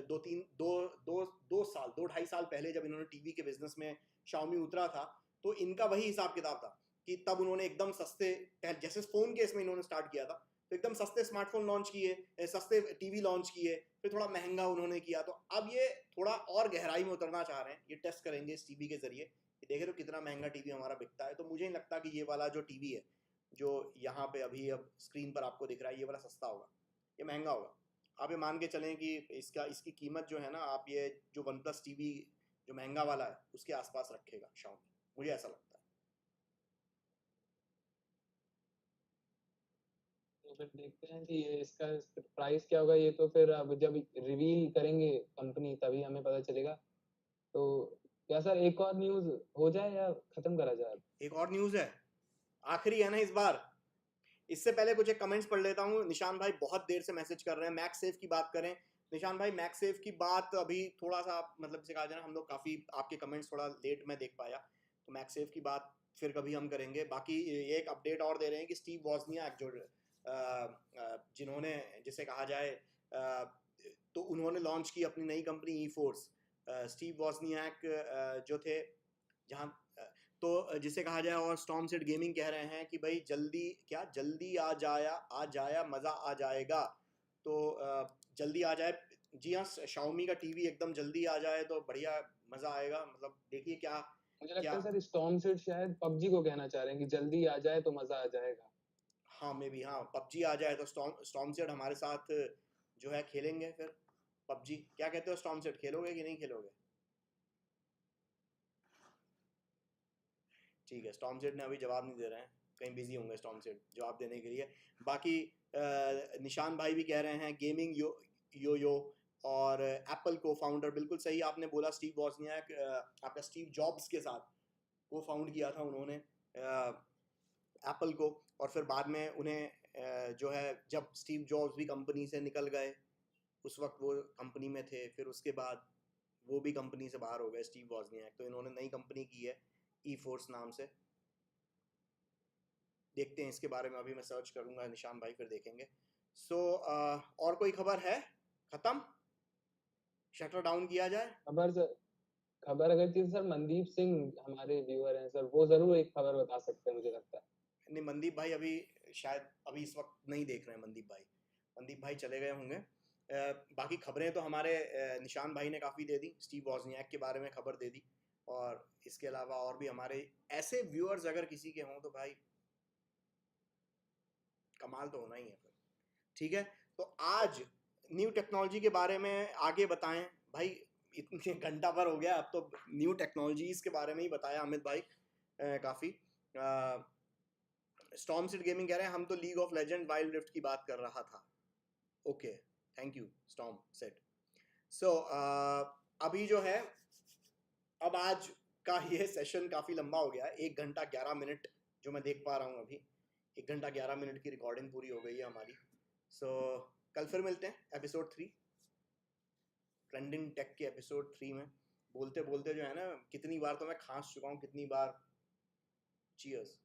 दो तीन दो दो दो साल 2-2.5 साल पहले जब इन्होंने टीवी के बिजनेस में Xiaomi उतरा था, तो इनका वही हिसाब किताब था कि तब उन्होंने एकदम सस्ते, जैसे फ़ोन के इसमें इन्होंने स्टार्ट किया था, तो एकदम सस्ते स्मार्टफोन लॉन्च किए, सस्ते टीवी लॉन्च किए, फिर थोड़ा महंगा उन्होंने किया। तो अब ये थोड़ा और गहराई में उतरना चाह रहे हैं, ये टेस्ट करेंगे इस टीवी के जरिए कि देखे तो कितना महंगा टीवी हमारा बिकता है। तो मुझे नहीं लगता कि ये वाला जो टीवी है जो यहाँ पे अभी अब स्क्रीन पर आपको दिख रहा है, ये वाला सस्ता होगा, ये महंगा होगा। आप ये मान के चलें कि इसकी कीमत जो है ना, आप ये जो वन प्लस टीवी जो महंगा वाला है उसके आसपास रखेगा Xiaomi, मुझे ऐसा लगता है। तो फिर देखते हैं कि ये इसका प्राइस क्या होगा, ये तो फिर अब जब रिवील करेंगे कंपनी तभी हमें पता चलेगा। तो क्या सर एक और न्यूज़ हो जाए या खत्म करा जाए? एक और न्यूज़ है, आखिरी है ना इस बार। इससे पहले कुछ एक कमेंट्स पढ़ लेता हूँ। निशान भाई बहुत देर से मैसेज कर रहे हैं, मैक्सेफ की बात करें। निशान भाई मैक्सेफ की बात अभी थोड़ा सा मतलब से कहा जाए ना, हम लोग काफ़ी आपके कमेंट्स थोड़ा लेट में देख पाया, तो मैक्सेफ की बात फिर कभी हम करेंगे। बाकी ये एक अपडेट और दे रहे हैं कि स्टीव वॉजनियाक जो जिन्होंने जिसे कहा जाए तो उन्होंने लॉन्च की अपनी नई कंपनी ई फोर्स। स्टीव वॉजनियाक जो थे जहाँ तो जिसे कहा जाए, और स्टॉर्म सेट गेमिंग कह रहे हैं कि भाई जल्दी आ जाया मज़ा आ जाएगा। तो जल्दी आ जाए, जी हाँ, Xiaomi का टीवी एकदम जल्दी आ जाए तो बढ़िया मज़ा आएगा। मतलब देखिए क्या मुझे क्या लगता है सर स्टॉर्म सेट शायद पबजी को कहना चाह रहे हैं कि जल्दी आ जाए तो मज़ा आ जाएगा। हाँ मे बी, हाँ पबजी आ जाए तो स्टॉर्म सेट हमारे साथ जो है खेलेंगे फिर पबजी। क्या कहते हो, स्टॉर्म सेट खेलोगे कि नहीं खेलोगे? ठीक है, स्टॉर्म सेट ने अभी जवाब नहीं दे रहे हैं, कहीं बिजी होंगे स्टॉर्म सेट जवाब देने के लिए। बाकी निशान भाई भी कह रहे हैं गेमिंग यो और एप्पल को फाउंडर, बिल्कुल सही आपने बोला, स्टीव वॉजनियाक आपका स्टीव जॉब्स के साथ को फाउंड किया था उन्होंने एप्पल को, और फिर बाद में उन्हें जो है जब स्टीव जॉब्स भी कंपनी से निकल गए उस वक्त वो कंपनी में थे, फिर उसके बाद वो भी कंपनी से बाहर हो गए स्टीव वॉजनियाक, तो इन्होंने नई कंपनी की है ई फोर्स नाम से। देखते हैं इसके बारे में, अभी मैं सर्च करूंगा निशान भाई, फिर देखेंगे। सो और कोई खबर है? खत्म, शटर डाउन किया जाए। खबर सर, खबर अगर किसी सर मनदीप सिंह हमारे व्यूअर हैं सर, वो ज़रूर एक खबर बता सकते हैं मुझे लगता है। नहीं, मनदीप भाई अभी शायद अभी इस वक्त नहीं देख रहे हैं। मनदीप भाई चले गए होंगे। बाकी खबरें तो हमारे निशान भाई ने काफ़ी दे दी, स्टीव वॉजनियाक के बारे में खबर दे दी, और इसके अलावा और भी हमारे ऐसे व्यूअर्स अगर किसी के हों तो भाई कमाल तो होना ही है फिर। ठीक है, तो आज न्यू टेक्नोलॉजी के बारे में आगे बताएं भाई। इतने घंटा भर हो गया, अब तो न्यू टेक्नोलॉजीज के बारे में ही बताया अमित भाई काफ़ी। स्टॉर्म सीट गेमिंग कह रहे हैं हम तो League of Legend Wild Rift की बात कर रहा था। Okay, thank you storm set. So अभी जो है, अब आज का ये सेशन काफ़ी लंबा हो गया, 1 घंटा 11 मिनट जो मैं देख पा रहा हूँ अभी। 1 घंटा 11 मिनट की रिकॉर्डिंग पूरी हो गई है हमारी। सो कल फिर मिलते हैं एपिसोड 3, ट्रेंडिंग टेक के एपिसोड 3 में। बोलते बोलते जो है ना, कितनी बार तो मैं खांस चुका हूँ, कितनी बार। चीयर्स।